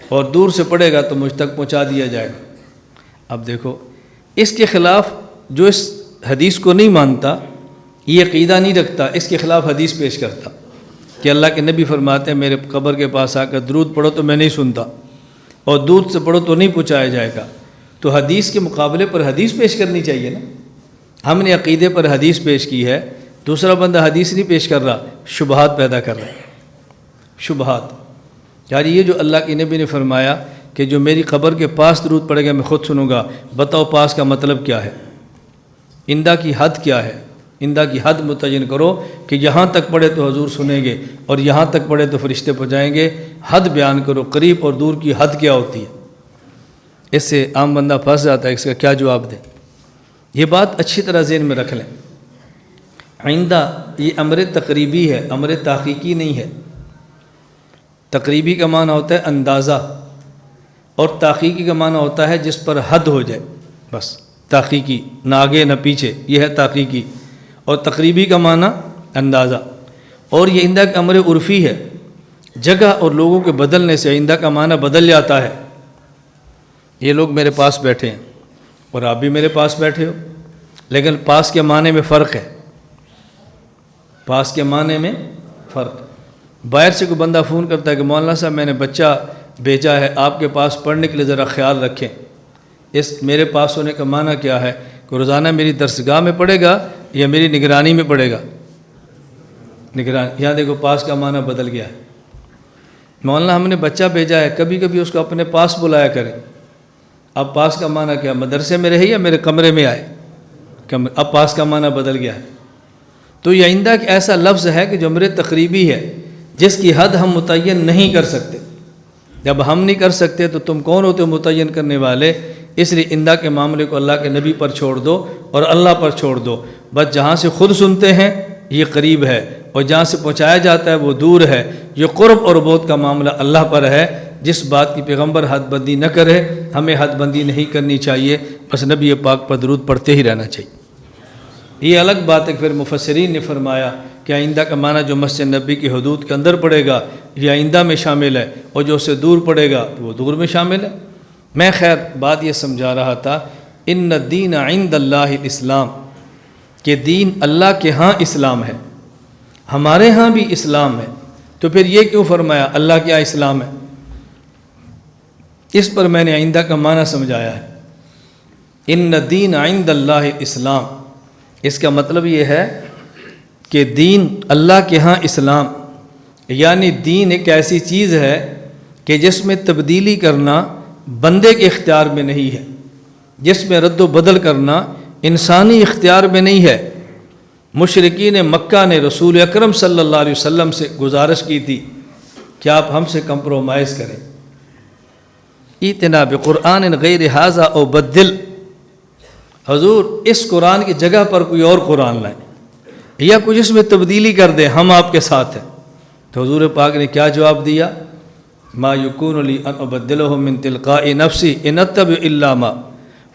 اور دور سے پڑھے گا تو مجھ تک پہنچا دیا جائے گا۔ اب دیکھو اس کے خلاف جو اس حدیث کو نہیں مانتا، یہ عقیدہ نہیں رکھتا، اس کے خلاف حدیث پیش کرتا کہ اللہ کے نبی فرماتے ہیں میرے قبر کے پاس آ کر درود پڑھو تو میں نہیں سنتا، اور دور سے پڑھو تو نہیں پہنچایا جائے گا۔ تو حدیث کے مقابلے پر حدیث پیش کرنی چاہیے نا۔ ہم نے عقیدے پر حدیث پیش کی ہے، دوسرا بندہ حدیث نہیں پیش کر رہا، شبہات پیدا کر رہا ہے، شبہات۔ یعنی یہ جو اللہ کے نبی نے فرمایا کہ جو میری قبر کے پاس درود پڑے گا میں خود سنوں گا، بتاؤ پاس کا مطلب کیا ہے؟ اندہ کی حد کیا ہے؟ اندہ کی حد متعین کرو کہ یہاں تک پڑھے تو حضور سنیں گے، اور یہاں تک پڑھے تو فرشتے پہنچائیں گے، حد بیان کرو، قریب اور دور کی حد کیا ہوتی ہے؟ اس سے عام بندہ پھنس جاتا ہے، اس کا کیا جواب دیں؟ یہ بات اچھی طرح ذہن میں رکھ لیں۔ آئندہ یہ امر تقریبی ہے، امر تحقیقی نہیں ہے۔ تقریبی کا معنی ہوتا ہے اندازہ، اور تحقیقی کا معنی ہوتا ہے جس پر حد ہو جائے، بس تحقیقی، نہ آگے نہ پیچھے، یہ ہے تحقیقی۔ اور تقریبی کا معنی اندازہ، اور یہ آئندہ کا امر عرفی ہے، جگہ اور لوگوں کے بدلنے سے آئندہ کا معنی بدل جاتا ہے۔ یہ لوگ میرے پاس بیٹھے ہیں اور آپ بھی میرے پاس بیٹھے ہو، لیکن پاس کے معنی میں فرق ہے، پاس کے معنی میں فرق۔ باہر سے کوئی بندہ فون کرتا ہے کہ مولانا صاحب میں نے بچہ بھیجا ہے آپ کے پاس پڑھنے کے لیے، ذرا خیال رکھیں۔ اس میرے پاس ہونے کا معنی کیا ہے؟ کہ روزانہ میری درسگاہ میں پڑھے گا یا میری نگرانی میں پڑھے گا؟ نگرانی۔ یہاں دیکھو پاس کا معنی بدل گیا ہے۔ مولانا ہم نے بچہ بھیجا ہے، کبھی کبھی اس کو اپنے پاس بلایا کریں۔ اب پاس کا معنی کیا؟ مدرسے میں رہے یا میرے کمرے میں آئے؟ اب پاس کا معنی بدل گیا ہے۔ تو یہ آئندہ ایک ایسا لفظ ہے کہ جو امر تقریبی ہے، جس کی حد ہم متعین نہیں کر سکتے۔ جب ہم نہیں کر سکتے تو تم کون ہوتے ہو متعین کرنے والے؟ اس لیے آئندہ کے معاملے کو اللہ کے نبی پر چھوڑ دو اور اللہ پر چھوڑ دو۔ بس جہاں سے خود سنتے ہیں یہ قریب ہے، اور جہاں سے پہنچایا جاتا ہے وہ دور ہے۔ یہ قرب اور بعد کا معاملہ اللہ پر ہے۔ جس بات کی پیغمبر حد بندی نہ کرے، ہمیں حد بندی نہیں کرنی چاہیے، بس نبی پاک پر درود پڑھتے ہی رہنا چاہیے۔ یہ الگ بات ہے کہ پھر مفسرین نے فرمایا کہ آئندہ کا معنی جو مسجد نبی کی حدود کے اندر پڑے گا یہ آئندہ میں شامل ہے، اور جو اس سے دور پڑے گا وہ دور میں شامل ہے۔ میں خیر بات یہ سمجھا رہا تھا، ان الدین عند اللہ الاسلام، کہ دین اللہ کے ہاں اسلام ہے، ہمارے ہاں بھی اسلام ہے۔ تو پھر یہ کیوں فرمایا اللہ کے ہاں اسلام ہے؟ اس پر میں نے آئندہ کا معنی سمجھایا ہے۔ ان الدین عند اللہ الاسلام، اس کا مطلب یہ ہے کہ دین اللہ کے ہاں اسلام، یعنی دین ایک ایسی چیز ہے کہ جس میں تبدیلی کرنا بندے کے اختیار میں نہیں ہے، جس میں رد و بدل کرنا انسانی اختیار میں نہیں ہے۔ مشرکین مکہ نے رسول اکرم صلی اللہ علیہ وسلم سے گزارش کی تھی کہ آپ ہم سے کمپرومائز کریں، ائتنا بقرآن غیر ھذا او بدل، حضور اس قرآن کی جگہ پر کوئی اور قرآن لائیں یا کچھ اس میں تبدیلی کر دیں، ہم آپ کے ساتھ ہیں۔ تو حضور پاک نے کیا جواب دیا؟ ما یکون لی ان ابدلہ من تلقاء نفسی ان اتبع الا ما،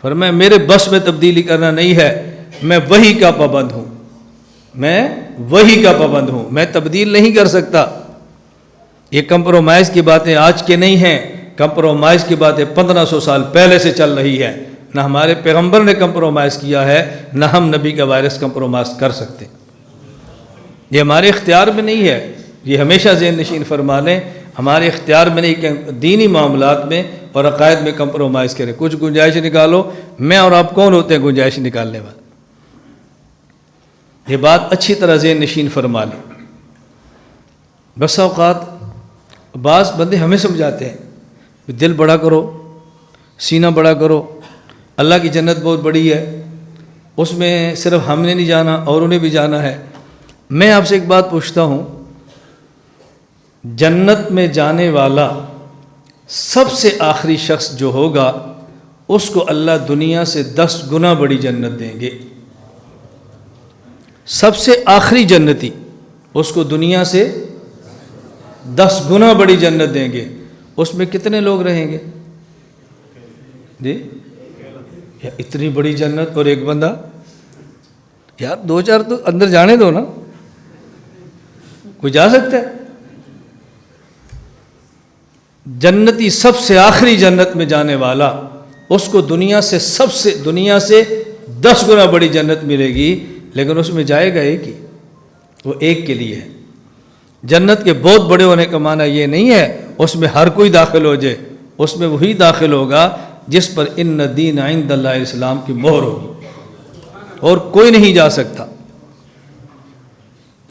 فرمایا میرے بس میں تبدیلی کرنا نہیں ہے، میں وحی کا پابند ہوں، میں وحی کا پابند ہوں، میں تبدیل نہیں کر سکتا۔ یہ کمپرومائز کی باتیں آج کے نہیں ہیں، کمپرومائز کی باتیں 1500 سال پہلے سے چل رہی ہے۔ نہ ہمارے پیغمبر نے کمپرومائز کیا ہے، نہ ہم نبی کا وائرس کمپرومائز کر سکتے، یہ ہمارے اختیار میں نہیں ہے۔ یہ ہمیشہ ذہن نشین فرما لیں، ہمارے اختیار میں نہیں کہ دینی معاملات میں اور عقائد میں کمپرومائز کریں۔ کچھ گنجائش نکالو، میں اور آپ کون ہوتے ہیں گنجائش نکالنے والے؟ یہ بات اچھی طرح ذہن نشین فرما لیں۔ بس اوقات بعض بندے ہمیں سمجھاتے ہیں دل بڑا کرو، سینہ بڑا کرو، اللہ کی جنت بہت بڑی ہے، اس میں صرف ہم نے نہیں جانا اور انہیں بھی جانا ہے۔ میں آپ سے ایک بات پوچھتا ہوں، جنت میں جانے والا سب سے آخری شخص جو ہوگا اس کو اللہ دنیا سے 10 گنا بڑی جنت دیں گے۔ سب سے آخری جنتی اس کو دنیا سے 10 گنا بڑی جنت دیں گے۔ اس میں کتنے لوگ رہیں گے جی؟ یا اتنی بڑی جنت اور ایک بندہ، یار 2-4 تو اندر جانے دو نا، کوئی جا سکتا ہے؟ جنتی سب سے آخری جنت میں جانے والا، اس کو دنیا سے 10 گنا بڑی جنت ملے گی، لیکن اس میں جائے گا ایک ہی، وہ ایک کے لیے ہے۔ جنت کے بہت بڑے ہونے کا معنی یہ نہیں ہے اس میں ہر کوئی داخل ہو جائے، اس میں وہی داخل ہوگا جس پر ان الدین عند اللہ الاسلام کی مہر ہوگی، اور کوئی نہیں جا سکتا،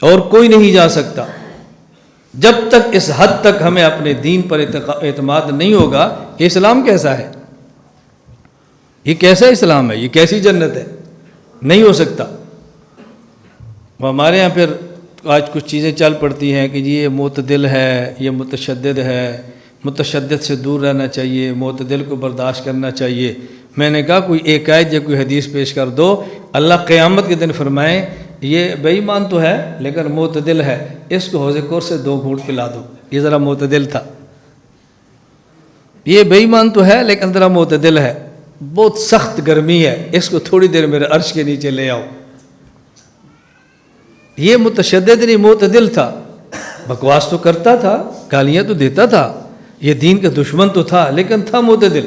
اور کوئی نہیں جا سکتا۔ جب تک اس حد تک ہمیں اپنے دین پر اعتماد نہیں ہوگا کہ اسلام کیسا ہے، یہ کیسا اسلام ہے، یہ کیسی جنت ہے، نہیں ہو سکتا۔ ہمارے ہاں پھر آج کچھ چیزیں چل پڑتی ہیں کہ جی یہ معتدل ہے، یہ متشدد ہے، متشدد سے دور رہنا چاہیے، معتدل کو برداشت کرنا چاہیے۔ میں نے کہا کوئی ایک آیت یا کوئی حدیث پیش کر دو، اللہ قیامت کے دن فرمائیں یہ بے ایمان تو ہے لیکن معتدل ہے، اس کو حوض کوثر سے 2 گھونٹ پلا دو، یہ ذرا معتدل تھا۔ یہ بے ایمان تو ہے لیکن ذرا معتدل ہے، بہت سخت گرمی ہے، اس کو تھوڑی دیر میرے عرش کے نیچے لے آؤ۔ یہ متشدد نہیں، معتدل تھا، بکواس تو کرتا تھا، گالیاں تو دیتا تھا، یہ دین کا دشمن تو تھا لیکن تھا معتدل،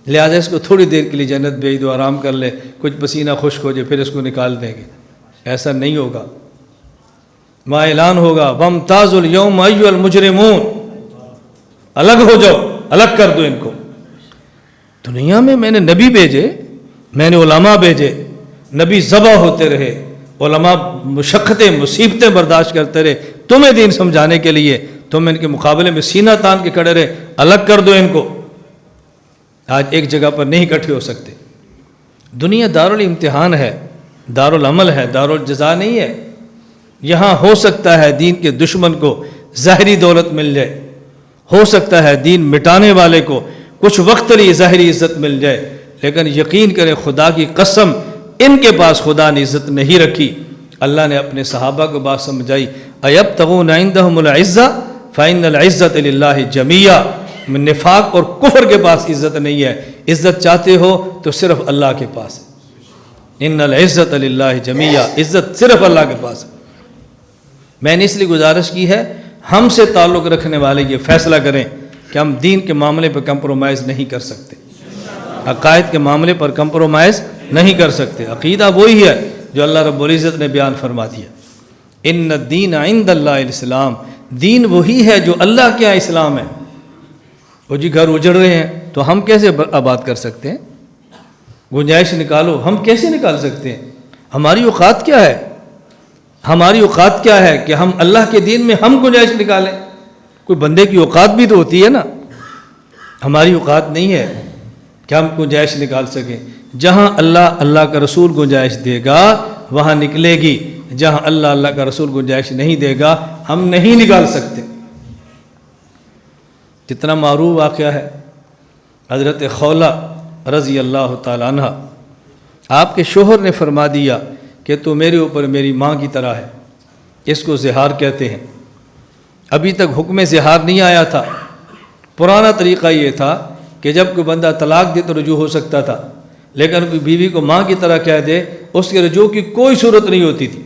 لہٰذا اس کو تھوڑی دیر کے لیے جنت بھیج دو، آرام کر لے، کچھ پسینہ خشک ہو جائے پھر اس کو نکال دیں گے۔ ایسا نہیں ہوگا، وہاں اعلان ہوگا وَامْتَازُوا الْيَوْمَ أَيُّهَا الْمُجْرِمُونَ، الگ ہو جاؤ، الگ کر دو ان کو۔ دنیا میں نے نبی بھیجے، میں نے علماء بھیجے، نبی ذبح ہوتے رہے، علماء مشقتیں مصیبتیں برداشت کرتے رہے تمہیں دین سمجھانے کے لیے، تم ان کے مقابلے میں سینہ تان کے کھڑے رہے، الگ کر دو ان کو۔ آج ایک جگہ پر نہیں اکٹھے ہو سکتے۔ دنیا دارالامتحان ہے، دارالعمل ہے، دارالجزا نہیں ہے۔ یہاں ہو سکتا ہے دین کے دشمن کو ظاہری دولت مل جائے، ہو سکتا ہے دین مٹانے والے کو کچھ وقت لیے ظاہری عزت مل جائے، لیکن یقین کریں خدا کی قسم ان کے پاس خدا نے عزت نہیں رکھی۔ اللہ نے اپنے صحابہ کو بات سمجھائی، ایبتغون عندہم العزہ فإن العزۃ للہ جمیعا۔ نفاق اور کفر کے پاس عزت نہیں ہے، عزت چاہتے ہو تو صرف اللہ کے پاس ہے۔ ان العزۃ للہ جمیعا، عزت صرف اللہ کے پاس ہے۔ میں نے اس لیے گزارش کی ہے ہم سے تعلق رکھنے والے یہ فیصلہ کریں کہ ہم دین کے معاملے پہ کمپرومائز نہیں کر سکتے، عقائد کے معاملے پر کمپرومائز نہیں کر سکتے. عقیدہ وہی ہے جو اللہ رب العزت نے بیان فرما دیا. ان الدین عند اللہ الاسلام، دین وہی ہے جو اللہ کے یہاں اسلام ہے. وہ جی گھر اجڑ رہے ہیں تو ہم کیسے آباد کر سکتے ہیں؟ گنجائش نکالو، ہم کیسے نکال سکتے ہیں؟ ہماری اوقات کیا ہے؟ ہماری اوقات کیا ہے کہ ہم اللہ کے دین میں ہم گنجائش نکالیں؟ کوئی بندے کی اوقات بھی تو ہوتی ہے نا. ہماری اوقات نہیں ہے کہ ہم گنجائش نکال سکیں. جہاں اللہ کا رسول گنجائش دے گا وہاں نکلے گی، جہاں اللہ کا رسول گنجائش نہیں دے گا ہم نہیں نکال سکتے. جتنا معروف واقعہ ہے حضرت خولہ رضی اللہ تعالیٰ عنہ، آپ کے شوہر نے فرما دیا کہ تو میرے اوپر میری ماں کی طرح ہے. اس کو زہار کہتے ہیں. ابھی تک حکم زہار نہیں آیا تھا. پرانا طریقہ یہ تھا کہ جب کوئی بندہ طلاق دے تو رجوع ہو سکتا تھا، لیکن کوئی بیوی کو ماں کی طرح کہہ دے اس کے رجوع کی کوئی صورت نہیں ہوتی تھی.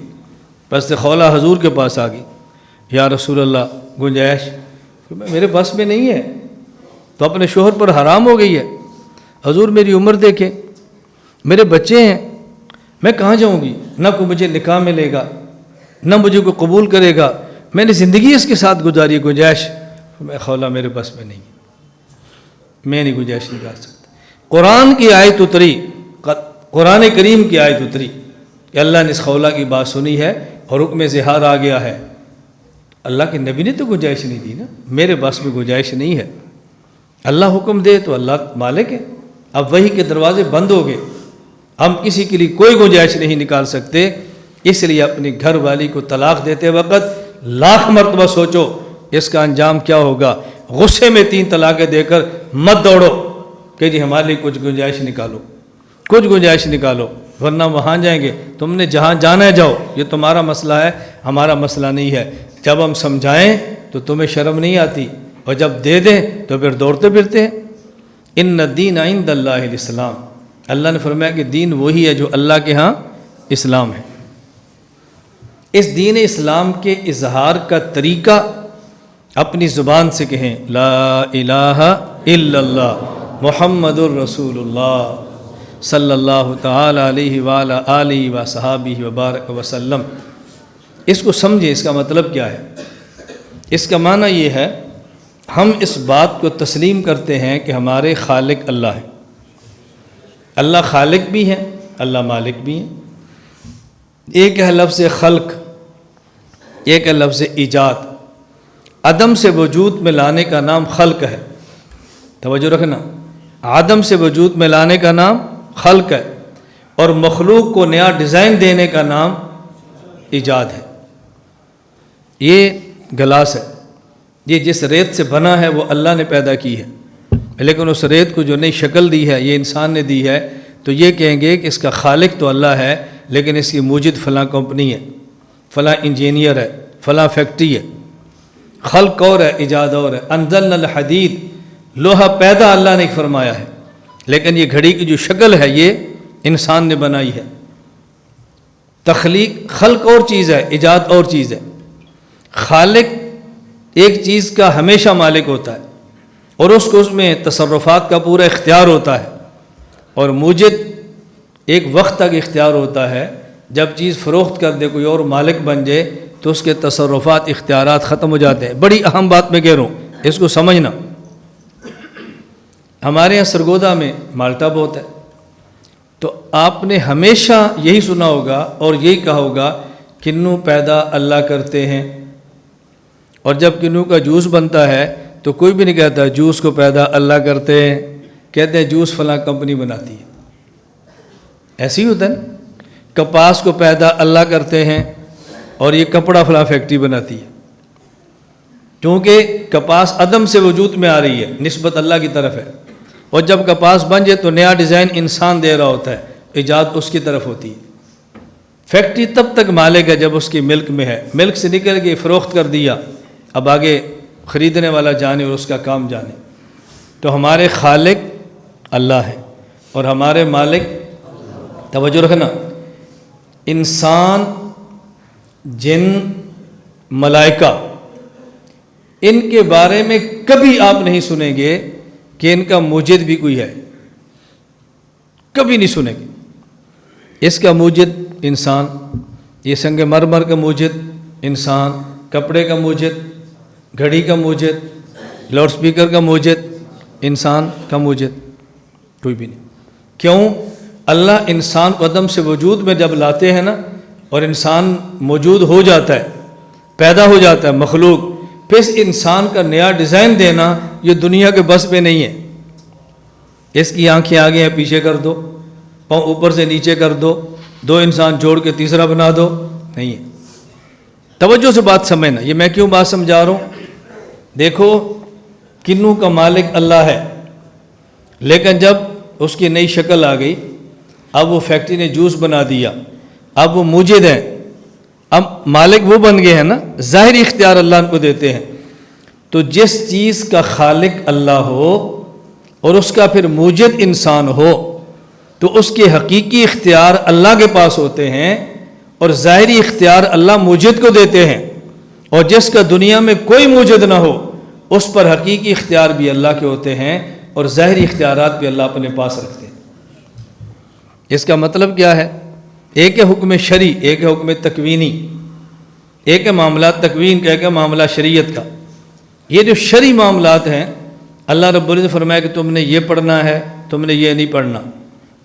بس خولہ حضور کے پاس آ گئی، یا رسول اللہ گنجائش؟ میرے بس میں نہیں ہے، تو اپنے شوہر پر حرام ہو گئی ہے. حضور میری عمر دیکھیں، میرے بچے ہیں، میں کہاں جاؤں گی؟ نہ کوئی مجھے نکاح ملے گا، نہ مجھے کوئی قبول کرے گا. میں نے زندگی اس کے ساتھ گزاری. گنجائش؟ میں خولہ میرے بس میں نہیں، میں نہیں گنجائش نکال سکتا. قرآن کی آیت اتری، قرآن کریم کی آیت اتری کہ اللہ نے اس خولہ کی بات سنی ہے اور حکم زہار آ گیا ہے. اللہ کے نبی نے تو گنجائش نہیں دی نا، میرے بس میں گنجائش نہیں ہے. اللہ حکم دے تو اللہ مالک ہے. اب وحی کے دروازے بند ہو گئے، ہم کسی کے لیے کوئی گنجائش نہیں نکال سکتے. اس لیے اپنی گھر والی کو طلاق دیتے وقت لاکھ مرتبہ سوچو اس کا انجام کیا ہوگا. غصے میں 3 طلاقیں دے کر مت دوڑو کہ جی ہمارے لیے کچھ گنجائش نکالو، کچھ گنجائش نکالو، ورنہ وہاں جائیں گے. تم نے جہاں جانا ہے جاؤ، یہ تمہارا مسئلہ ہے، ہمارا مسئلہ نہیں ہے. جب ہم سمجھائیں تو تمہیں شرم نہیں آتی، اور جب دے دیں تو پھر دوڑتے پھرتے ہیں. ان الدین عند اللہ الاسلام، اللہ نے فرمایا کہ دین وہی ہے جو اللہ کے ہاں اسلام ہے. اس دین اسلام کے اظہار کا طریقہ اپنی زبان سے کہیں لا الہ الا اللہ محمد الرسول اللہ صلی اللہ تعالی علیہ وآلہ آلہ وصحابہ وبارک وسلم. اس کو سمجھیں، اس کا مطلب کیا ہے؟ اس کا معنی یہ ہے ہم اس بات کو تسلیم کرتے ہیں کہ ہمارے خالق اللہ ہے. اللہ خالق بھی ہے، اللہ مالک بھی ہے. ایک ہے لفظ خلق، ایک ہے لفظ ایجاد. عدم سے وجود میں لانے کا نام خلق ہے. توجہ رکھنا، عدم سے وجود میں لانے کا نام خلق ہے، اور مخلوق کو نیا ڈیزائن دینے کا نام ایجاد ہے. یہ گلاس ہے، یہ جس ریت سے بنا ہے وہ اللہ نے پیدا کی ہے، لیکن اس ریت کو جو نئی شکل دی ہے یہ انسان نے دی ہے. تو یہ کہیں گے کہ اس کا خالق تو اللہ ہے، لیکن اس کی موجد فلاں کمپنی ہے، فلاں انجینئر ہے، فلاں فیکٹری ہے. خلق اور ہے، ایجاد اور ہے. انزلنا الحدید، لوہا پیدا اللہ نے فرمایا ہے، لیکن یہ گھڑی کی جو شکل ہے یہ انسان نے بنائی ہے. تخلیق، خلق اور چیز ہے، ایجاد اور چیز ہے. خالق ایک چیز کا ہمیشہ مالک ہوتا ہے اور اس کو اس میں تصرفات کا پورا اختیار ہوتا ہے، اور موجد ایک وقت تک اختیار ہوتا ہے. جب چیز فروخت کر دے کوئی اور مالک بن جائے تو اس کے تصرفات اختیارات ختم ہو جاتے ہیں. بڑی اہم بات میں کہہ رہا ہوں، اس کو سمجھنا. ہمارے یہاں سرگودا میں مالٹا بہت ہے، تو آپ نے ہمیشہ یہی سنا ہوگا اور یہی کہا ہوگا کنو پیدا اللہ کرتے ہیں. اور جب کنو کا جوس بنتا ہے تو کوئی بھی نہیں کہتا جوس کو پیدا اللہ کرتے ہیں، کہتے ہیں جوس فلاں کمپنی بناتی ہے. ایسے ہی ہوتا ہے نا. کپاس کو پیدا اللہ کرتے ہیں اور یہ کپڑا فلاں فیکٹری بناتی ہے، کیونکہ کپاس عدم سے وجود میں آ رہی ہے، نسبت اللہ کی طرف ہے. اور جب کپاس بن جائے تو نیا ڈیزائن انسان دے رہا ہوتا ہے، ایجاد اس کی طرف ہوتی ہے. فیکٹری تب تک مالک ہے جب اس کی ملک میں ہے، ملک سے نکل کے فروخت کر دیا، اب آگے خریدنے والا جانے اور اس کا کام جانے. تو ہمارے خالق اللہ ہے اور ہمارے مالک، توجہ رکھنا، انسان، جن، ملائکہ، ان کے بارے میں کبھی آپ نہیں سنیں گے کہ ان کا موجد بھی کوئی ہے. کبھی نہیں سنیں گے۔ اس کا موجد انسان، یہ سنگ مرمر کا موجد انسان، کپڑے کا موجد، گھڑی کا موجد، لاؤڈ سپیکر کا موجد انسان کا موجد کوئی بھی نہیں۔ کیوں؟ اللہ انسان کو عدم سے وجود میں جب لاتے ہیں نا، اور انسان موجود ہو جاتا ہے، پیدا ہو جاتا ہے مخلوق، پھر اس انسان کا نیا ڈیزائن دینا یہ دنیا کے بس پہ نہیں ہے۔ اس کی آنکھیں آگے ہیں پیچھے کر دو، پاؤں اوپر سے نیچے کر دو، دو انسان جوڑ کے تیسرا بنا دو، نہیں ہے۔ توجہ سے بات سمجھنا، یہ میں کیوں بات سمجھا رہا ہوں؟ دیکھو کنوں کا مالک اللہ ہے، لیکن جب اس کی نئی شکل آ گئی، اب وہ فیکٹری نے جوس بنا دیا، اب وہ موجد ہیں، اب مالک وہ بن گئے ہیں نا، ظاہری اختیار اللہ ان کو دیتے ہیں۔ تو جس چیز کا خالق اللہ ہو اور اس کا پھر موجد انسان ہو تو اس کے حقیقی اختیار اللہ کے پاس ہوتے ہیں اور ظاہری اختیار اللہ موجد کو دیتے ہیں، اور جس کا دنیا میں کوئی موجد نہ ہو اس پر حقیقی اختیار بھی اللہ کے ہوتے ہیں اور ظاہری اختیارات بھی اللہ اپنے پاس رکھتے ہیں۔ اس کا مطلب کیا ہے؟ ایک ہے حکم شرعی، ایک ہے حکم تکوینی، ایک ہے معاملات تکوین کا، ایک ہے معاملہ شریعت کا۔ یہ جو شرعی معاملات ہیں، اللہ رب العزت فرمایا کہ تم نے یہ پڑھنا ہے، تم نے یہ نہیں پڑھنا،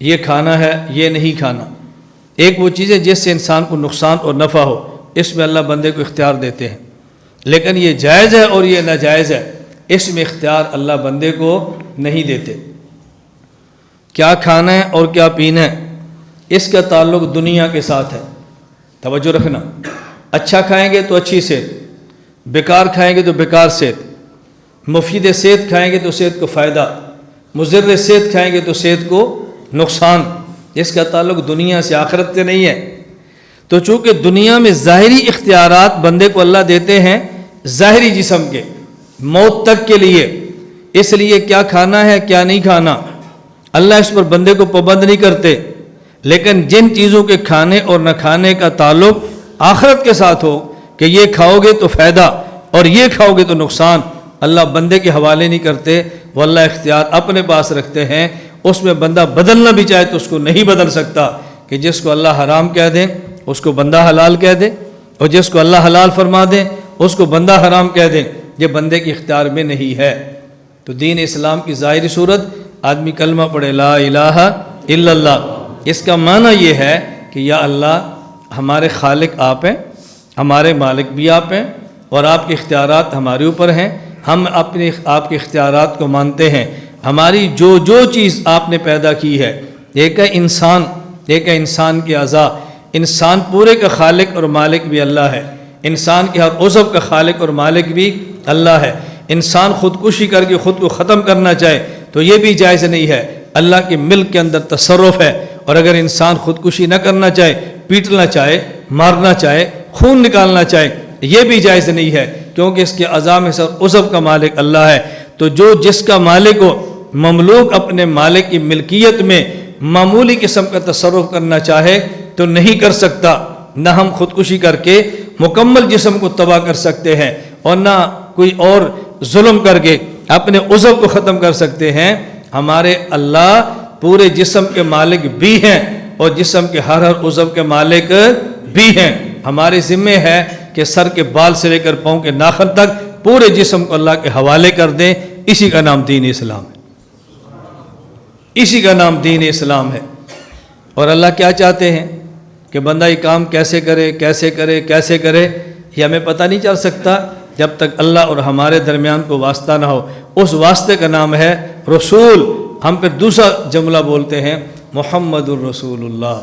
یہ کھانا ہے، یہ نہیں کھانا۔ ایک وہ چیز ہے جس سے انسان کو نقصان اور نفع ہو، اس میں اللہ بندے کو اختیار دیتے ہیں، لیکن یہ جائز ہے اور یہ ناجائز ہے، اس میں اختیار اللہ بندے کو نہیں دیتے۔ کیا کھانا ہے اور کیا پینا ہے، اس کا تعلق دنیا کے ساتھ ہے، توجہ رکھنا۔ اچھا کھائیں گے تو اچھی صحت، بیکار کھائیں گے تو بیکار صحت، مفید صحت کھائیں گے تو صحت کو فائدہ، مضر صحت کھائیں گے تو صحت کو نقصان۔ اس کا تعلق دنیا سے، آخرت سے نہیں ہے۔ تو چونکہ دنیا میں ظاہری اختیارات بندے کو اللہ دیتے ہیں ظاہری جسم کے، موت تک کے لیے، اس لیے کیا کھانا ہے کیا نہیں کھانا اللہ اس پر بندے کو پابند نہیں کرتے، لیکن جن چیزوں کے کھانے اور نہ کھانے کا تعلق آخرت کے ساتھ ہو کہ یہ کھاؤ گے تو فائدہ اور یہ کھاؤ گے تو نقصان، اللہ بندے کے حوالے نہیں کرتے، وہ اللہ اختیار اپنے پاس رکھتے ہیں۔ اس میں بندہ بدلنا بھی چاہے تو اس کو نہیں بدل سکتا، کہ جس کو اللہ حرام کہہ دے اس کو بندہ حلال کہہ دے، اور جس کو اللہ حلال فرما دے اس کو بندہ حرام کہہ دے، یہ بندے کے اختیار میں نہیں ہے۔ تو دین اسلام کی ظاہری صورت، آدمی کلمہ پڑھے لا الہ الا اللہ، اس کا معنی یہ ہے کہ یا اللہ ہمارے خالق آپ ہیں، ہمارے مالک بھی آپ ہیں، اور آپ کے اختیارات ہمارے اوپر ہیں، ہم آپ کے اختیارات کو مانتے ہیں۔ ہماری جو چیز آپ نے پیدا کی ہے، ایک ہے انسان، ایک ہے انسان کے اعضاء، انسان پورے کا خالق اور مالک بھی اللہ ہے، انسان کے ہر عضو کا خالق اور مالک بھی اللہ ہے۔ انسان خودکشی کر کے خود کو ختم کرنا چاہے تو یہ بھی جائز نہیں ہے، اللہ کے ملک کے اندر تصرف ہے، اور اگر انسان خودکشی نہ کرنا چاہے، پیٹنا چاہے، مارنا چاہے، خون نکالنا چاہے، یہ بھی جائز نہیں ہے، کیونکہ اس کے اعضاء میں سب عضو کا مالک اللہ ہے۔ تو جس کا مالک ہو، مملوک اپنے مالک کی ملکیت میں معمولی قسم کا تصرف کرنا چاہے تو نہیں کر سکتا، نہ ہم خودکشی کر کے مکمل جسم کو تباہ کر سکتے ہیں، اور نہ کوئی اور ظلم کر کے اپنے عضو کو ختم کر سکتے ہیں۔ ہمارے اللہ پورے جسم کے مالک بھی ہیں اور جسم کے ہر عضو کے مالک بھی ہیں۔ ہمارے ذمہ ہے کہ سر کے بال سے لے کر پاؤں کے ناخن تک پورے جسم کو اللہ کے حوالے کر دیں، اسی کا نام دین اسلام ہے، اسی کا نام دین اسلام ہے۔ اور اللہ کیا چاہتے ہیں کہ بندہ یہ کام کیسے کرے کیسے کرے کیسے کرے، یہ ہمیں پتہ نہیں چل سکتا جب تک اللہ اور ہمارے درمیان کو واسطہ نہ ہو۔ اس واسطے کا نام ہے رسول۔ ہم پھر دوسرا جملہ بولتے ہیں محمد الرسول اللہ،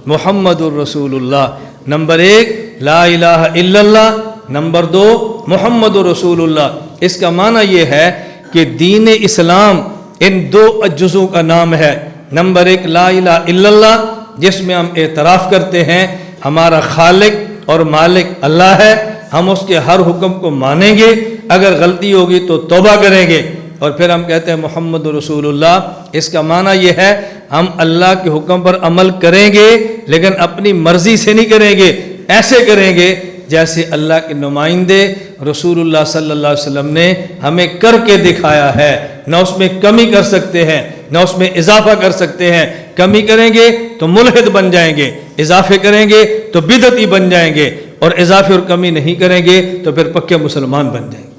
محمد الرسول اللہ۔ نمبر 1 لا الہ الا اللہ، نمبر 2 محمد الرسول اللہ۔ اس کا معنی یہ ہے کہ دین اسلام ان 2 جزوں کا نام ہے۔ نمبر 1 لا الہ الا اللہ، جس میں ہم اعتراف کرتے ہیں ہمارا خالق اور مالک اللہ ہے، ہم اس کے ہر حکم کو مانیں گے، اگر غلطی ہوگی تو توبہ کریں گے، اور پھر ہم کہتے ہیں محمد رسول اللہ۔ اس کا معنی یہ ہے ہم اللہ کے حکم پر عمل کریں گے لیکن اپنی مرضی سے نہیں کریں گے، ایسے کریں گے جیسے اللہ کے نمائندے رسول اللہ صلی اللہ علیہ وسلم نے ہمیں کر کے دکھایا ہے۔ نہ اس میں کمی کر سکتے ہیں، نہ اس میں اضافہ کر سکتے ہیں، کمی کریں گے تو ملحد بن جائیں گے، اضافے کریں گے تو بدعتی بن جائیں گے، اور اضافے اور کمی نہیں کریں گے تو پھر پکے مسلمان بن جائیں گے۔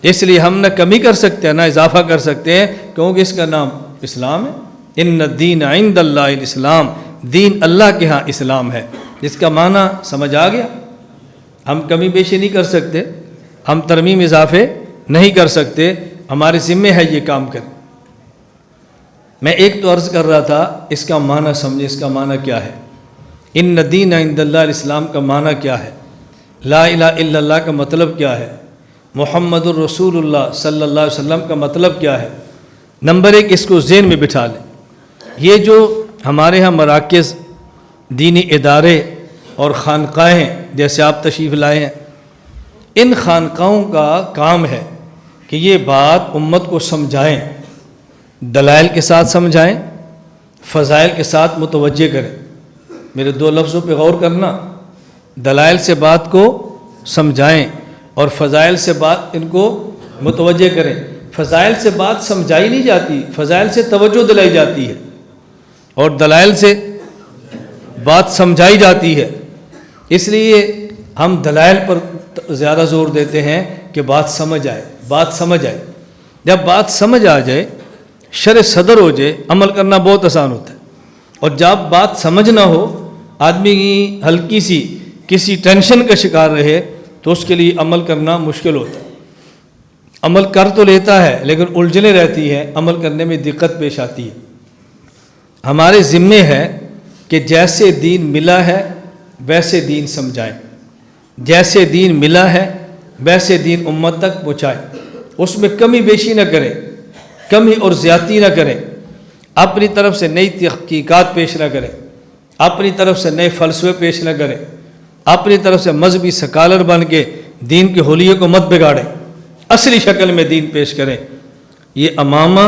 اس لیے ہم نہ کمی کر سکتے ہیں نہ اضافہ کر سکتے ہیں، کیونکہ اس کا نام اسلام ہے۔ ان الدین عند اللہ الاسلام، دین اللہ کے ہاں اسلام ہے، جس کا معنی سمجھ آ گیا۔ ہم کمی بیشی نہیں کر سکتے، ہم ترمیم اضافے نہیں کر سکتے، ہمارے ذمے ہے یہ کام کریں۔ میں ایک تو عرض کر رہا تھا، اس کا معنی سمجھے، اس کا معنی کیا ہے؟ ان الدین عند اللہ الاسلام کا معنی کیا ہے؟ لا الہ الا اللہ کا مطلب کیا ہے؟ محمد الرسول اللہ صلی اللہ علیہ وسلم کا مطلب کیا ہے؟ نمبر ایک، اس کو ذہن میں بٹھا لیں۔ یہ جو ہمارے ہاں مراکز، دینی ادارے اور خانقاہیں جیسے آپ تشریف لائے ہیں، ان خانقاہوں کا کام ہے کہ یہ بات امت کو سمجھائیں، دلائل کے ساتھ سمجھائیں، فضائل کے ساتھ متوجہ کریں۔ میرے دو لفظوں پہ غور کرنا، دلائل سے بات کو سمجھائیں اور فضائل سے بات ان کو متوجہ کریں۔ فضائل سے بات سمجھائی نہیں جاتی، فضائل سے توجہ دلائی جاتی ہے، اور دلائل سے بات سمجھائی جاتی ہے۔ اس لیے ہم دلائل پر زیادہ زور دیتے ہیں کہ بات سمجھ آئے، بات سمجھ آئے۔ جب بات سمجھ آ جائے، شرح صدر ہو جائے، عمل کرنا بہت آسان ہوتا ہے۔ اور جب بات سمجھ نہ ہو، آدمی ہلکی سی کسی ٹینشن کا شکار رہے تو اس کے لیے عمل کرنا مشکل ہوتا ہے۔ عمل کر تو لیتا ہے لیکن الجھنیں رہتی ہیں، عمل کرنے میں دقت پیش آتی ہے۔ ہمارے ذمے ہے کہ جیسے دین ملا ہے ویسے دین سمجھائیں، جیسے دین ملا ہے ویسے دین امت تک پہنچائیں، اس میں کمی بیشی نہ کریں، کمی اور زیادتی نہ کریں، اپنی طرف سے نئی تحقیقات پیش نہ کریں، اپنی طرف سے نئے فلسفے پیش نہ کریں، اپنی طرف سے مذہبی سکالر بن کے دین کے حلیے کو مت بگاڑیں، اصلی شکل میں دین پیش کریں۔ یہ امامہ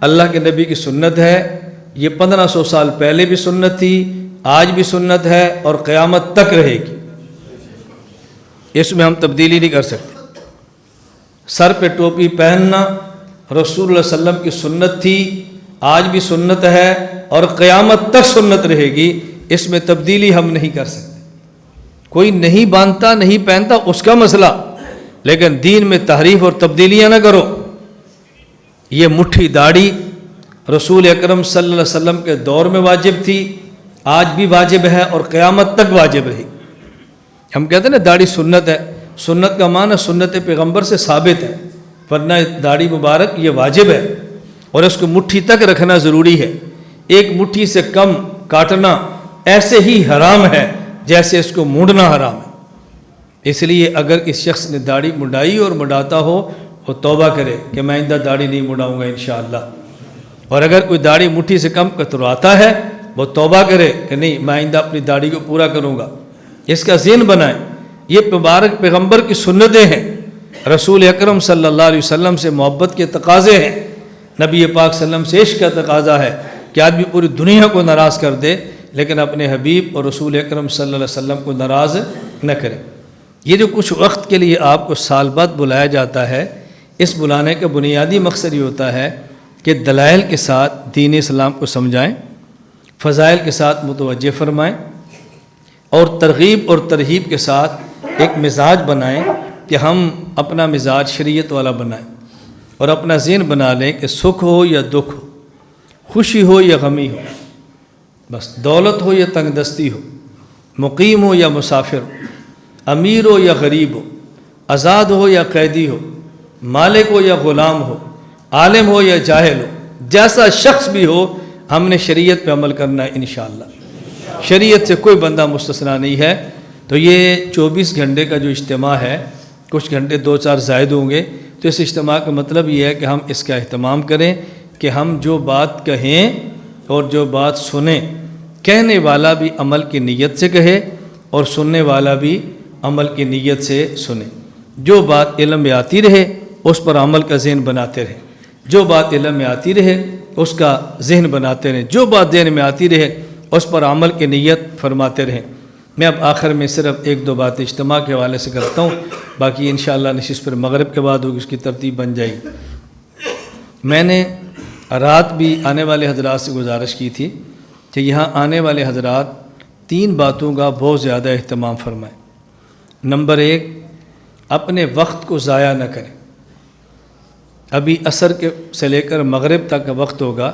اللہ کے نبی کی سنت ہے، یہ 1500 سال پہلے بھی سنت تھی، آج بھی سنت ہے اور قیامت تک رہے گی، اس میں ہم تبدیلی نہیں کر سکتے۔ سر پہ ٹوپی پہننا رسول اللہ صلی اللہ علیہ وسلم کی سنت تھی، آج بھی سنت ہے اور قیامت تک سنت رہے گی، اس میں تبدیلی ہم نہیں کر سکتے۔ کوئی نہیں باندھتا، نہیں پہنتا، اس کا مسئلہ، لیکن دین میں تحریف اور تبدیلیاں نہ کرو۔ یہ مٹھی داڑھی رسول اکرم صلی اللہ علیہ وسلم کے دور میں واجب تھی، آج بھی واجب ہے اور قیامت تک واجب رہی۔ ہم کہتے ہیں نا داڑھی سنت ہے، سنت کا معنی سنت پیغمبر سے ثابت ہے، ورنہ داڑھی مبارک یہ واجب ہے اور اس کو مٹھی تک رکھنا ضروری ہے۔ ایک مٹھی سے کم کاٹنا ایسے ہی حرام ہے جیسے اس کو مونڈنا حرام ہے۔ اس لیے اگر اس شخص نے داڑھی منڈائی اور منڈاتا ہو، وہ توبہ کرے کہ میں آئندہ داڑھی نہیں منڈاؤں گا انشاءاللہ۔ اور اگر کوئی داڑھی مٹھی سے کم کتراتا ہے، وہ توبہ کرے کہ نہیں میں آئندہ اپنی داڑھی کو پورا کروں گا۔ اس کا ذہن بنائیں، یہ مبارک پیغمبر کی سنتیں ہیں، رسول اکرم صلی اللہ علیہ وسلم سے محبت کے تقاضے ہیں، نبی پاک صلی اللہ علیہ وسلم سے عشق کا تقاضا ہے کہ آدمی پوری دنیا کو ناراض کر دے لیکن اپنے حبیب اور رسول اکرم صلی اللہ علیہ وسلم کو ناراض نہ کرے۔ یہ جو کچھ وقت کے لیے آپ کو سال بعد بلایا جاتا ہے، اس بلانے کا بنیادی مقصد یہ ہوتا ہے کہ دلائل کے ساتھ دین اسلام کو سمجھائیں، فضائل کے ساتھ متوجہ فرمائیں، اور ترغیب اور ترہیب کے ساتھ ایک مزاج بنائیں کہ ہم اپنا مزاج شریعت والا بنائیں، اور اپنا ذہن بنا لیں کہ سکھ ہو یا دکھ ہو، خوشی ہو یا غمی ہو، بس دولت ہو یا تنگ دستی ہو، مقیم ہو یا مسافر ہو، امیر ہو یا غریب ہو، آزاد ہو یا قیدی ہو، مالک ہو یا غلام ہو، عالم ہو یا جاہل ہو، جیسا شخص بھی ہو، ہم نے شریعت پہ عمل کرنا ہے انشاءاللہ۔ شریعت سے کوئی بندہ مستثنا نہیں ہے۔ تو یہ 24 گھنٹے کا جو اجتماع ہے، کچھ گھنٹے 2-4 زائد ہوں گے، تو اس اجتماع کا مطلب یہ ہے کہ ہم اس کا اہتمام کریں کہ ہم جو بات کہیں اور جو بات سنیں، کہنے والا بھی عمل کی نیت سے کہے اور سننے والا بھی عمل کی نیت سے سنے۔ جو بات علم میں آتی رہے اس پر عمل کا ذہن بناتے رہیں، جو بات علم میں آتی رہے اس کا ذہن بناتے رہیں، جو بات ذہن میں آتی رہے اس پر عمل کی نیت فرماتے رہیں۔ میں اب آخر میں صرف 1-2 باتیں اجتماع کے حوالے سے کرتا ہوں، باقی انشاءاللہ نشست پر مغرب کے بعد ہوگی، اس کی ترتیب بن جائے گی۔ میں نے رات بھی آنے والے حضرات سے گزارش کی تھی کہ یہاں آنے والے حضرات 3 باتوں کا بہت زیادہ اہتمام فرمائیں۔ نمبر 1، اپنے وقت کو ضائع نہ کریں۔ ابھی عصر سے لے کر مغرب تک کا وقت ہوگا،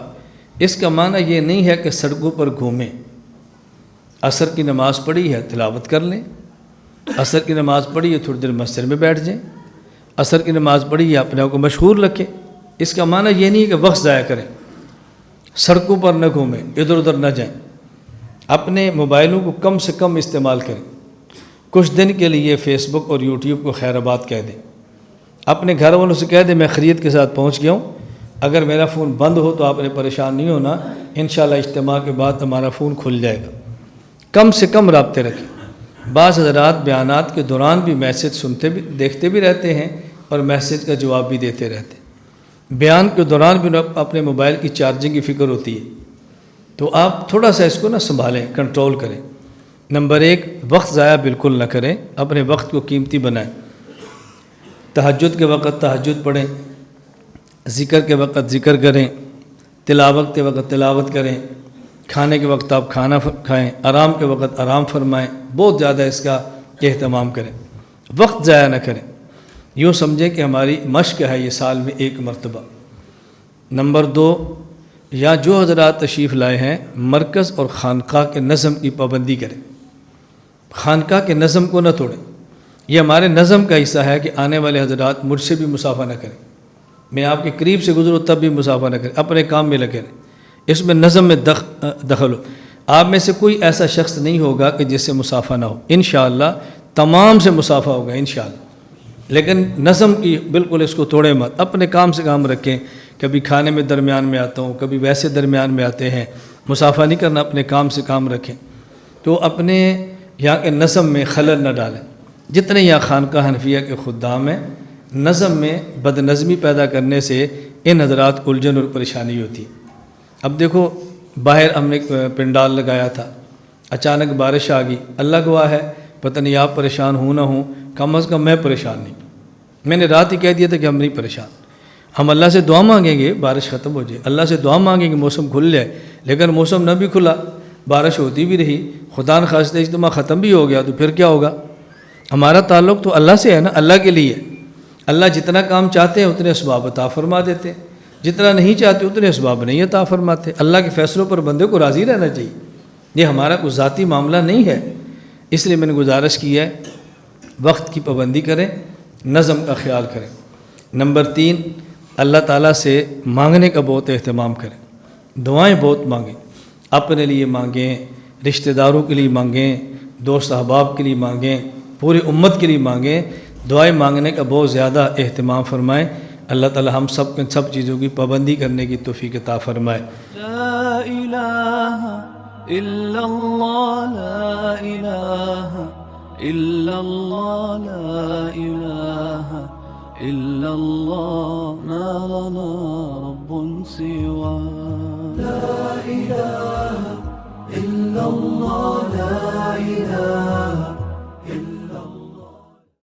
اس کا معنی یہ نہیں ہے کہ سڑکوں پر گھومیں۔ عصر کی نماز پڑھی ہے تلاوت کر لیں، عصر کی نماز پڑھی ہے تھوڑی دیر مسجد میں بیٹھ جائیں، عصر کی نماز پڑھی ہے اپنے آپ کو مشغول رکھیں۔ اس کا معنی یہ نہیں ہے کہ وقت ضائع کریں، سڑکوں پر نہ گھومیں، ادھر ادھر نہ جائیں، اپنے موبائلوں کو کم سے کم استعمال کریں۔ کچھ دن کے لیے فیس بک اور یوٹیوب کو خیر آباد کہہ دیں، اپنے گھر والوں سے کہہ دیں میں خرید کے ساتھ پہنچ گیا ہوں، اگر میرا فون بند ہو تو آپ نے پریشان نہیں ہونا، انشاءاللہ اجتماع کے بعد ہمارا فون کھل جائے گا۔ کم سے کم رابطے رکھیں۔ بعض حضرات بیانات کے دوران بھی میسج سنتے بھی دیکھتے بھی رہتے ہیں اور میسج کا جواب بھی دیتے رہتے ہیں۔ بیان کے دوران بھی اپنے موبائل کی چارجنگ کی فکر ہوتی ہے، تو آپ تھوڑا سا اس کو سنبھالیں، کنٹرول کریں۔ نمبر 1، وقت ضائع بالکل نہ کریں، اپنے وقت کو قیمتی بنائیں۔ تہجد کے وقت تہجد پڑھیں، ذکر کے وقت ذکر کریں، تلاوت کے وقت تلاوت کریں، کھانے کے وقت آپ کھانا کھائیں، آرام کے وقت آرام فرمائیں، بہت زیادہ اس کا اہتمام کریں، وقت ضائع نہ کریں۔ یوں سمجھیں کہ ہماری مشق ہے یہ سال میں 1 مرتبہ۔ نمبر 2، یا جو حضرات تشریف لائے ہیں مرکز اور خانقاہ کے نظم کی پابندی کریں، خانقاہ کے نظم کو نہ توڑیں۔ یہ ہمارے نظم کا حصہ ہے کہ آنے والے حضرات مجھ سے بھی مصافحہ نہ کریں، میں آپ کے قریب سے گزروں تب بھی مصافحہ نہ کریں، اپنے کام میں لگے رہیں، اس میں نظم میں دخل ہو۔ آپ میں سے کوئی ایسا شخص نہیں ہوگا کہ جس سے مصافحہ نہ ہو، انشاءاللہ تمام سے مصافحہ ہوگا انشاءاللہ، لیکن نظم کی بالکل اس کو توڑے مت، اپنے کام سے کام رکھیں۔ کبھی کھانے میں درمیان میں آتا ہوں، کبھی ویسے درمیان میں آتے ہیں، مصافحہ نہیں کرنا، اپنے کام سے کام رکھیں۔ تو اپنے یہاں کے نظم میں خلل نہ ڈالیں۔ جتنے یہاں خانقاہ حنفیہ کے خدام ہیں، نظم میں بد نظمی پیدا کرنے سے ان حضرات کو الجھن اور پریشانی ہوتی ہے۔ اب دیکھو، باہر ہم نے پنڈال لگایا تھا، اچانک بارش آ گئی، اللہ گواہ ہے پتہ نہیں آپ پریشان ہوں نہ ہوں، کم از کم میں پریشان نہیں۔ میں نے رات ہی کہہ دیا تھا کہ ہم نہیں پریشان، ہم اللہ سے دعا مانگیں گے بارش ختم ہو جائے، اللہ سے دعا مانگیں گے موسم کھل جائے، لیکن موسم نہ بھی کھلا، بارش ہوتی بھی رہی، خدا نخواستہ اجتماع ختم بھی ہو گیا تو پھر کیا ہوگا؟ ہمارا تعلق تو اللہ سے ہے نا، اللہ کے لیے۔ اللہ جتنا کام چاہتے ہیں اتنے اسباب عطا فرما دیتے ہیں، جتنا نہیں چاہتے اتنے اسباب نہیں عطا فرماتے۔ اللہ کے فیصلوں پر بندے کو راضی رہنا چاہیے، یہ ہمارا کوئی ذاتی معاملہ نہیں ہے۔ اس لیے میں نے گزارش کی ہے وقت کی پابندی کریں، نظم کا خیال کریں۔ نمبر 3، اللہ تعالیٰ سے مانگنے کا بہت اہتمام کریں، دعائیں بہت مانگیں، اپنے لیے مانگیں، رشتہ داروں کے لیے مانگیں، دوست احباب کے لیے مانگیں، پوری امت کے لیے مانگیں، دعائیں مانگنے کا بہت زیادہ اہتمام فرمائیں۔ اللہ تعالیٰ ہم سب چیزوں کی پابندی کرنے کی توفیق عطا فرمائے۔ لا الہ الا اللہ، لا الہ الا اللہ، لا الہ الا اللہ، ما لنا رب سوا۔ لا الہ الا اللہ، لا الہ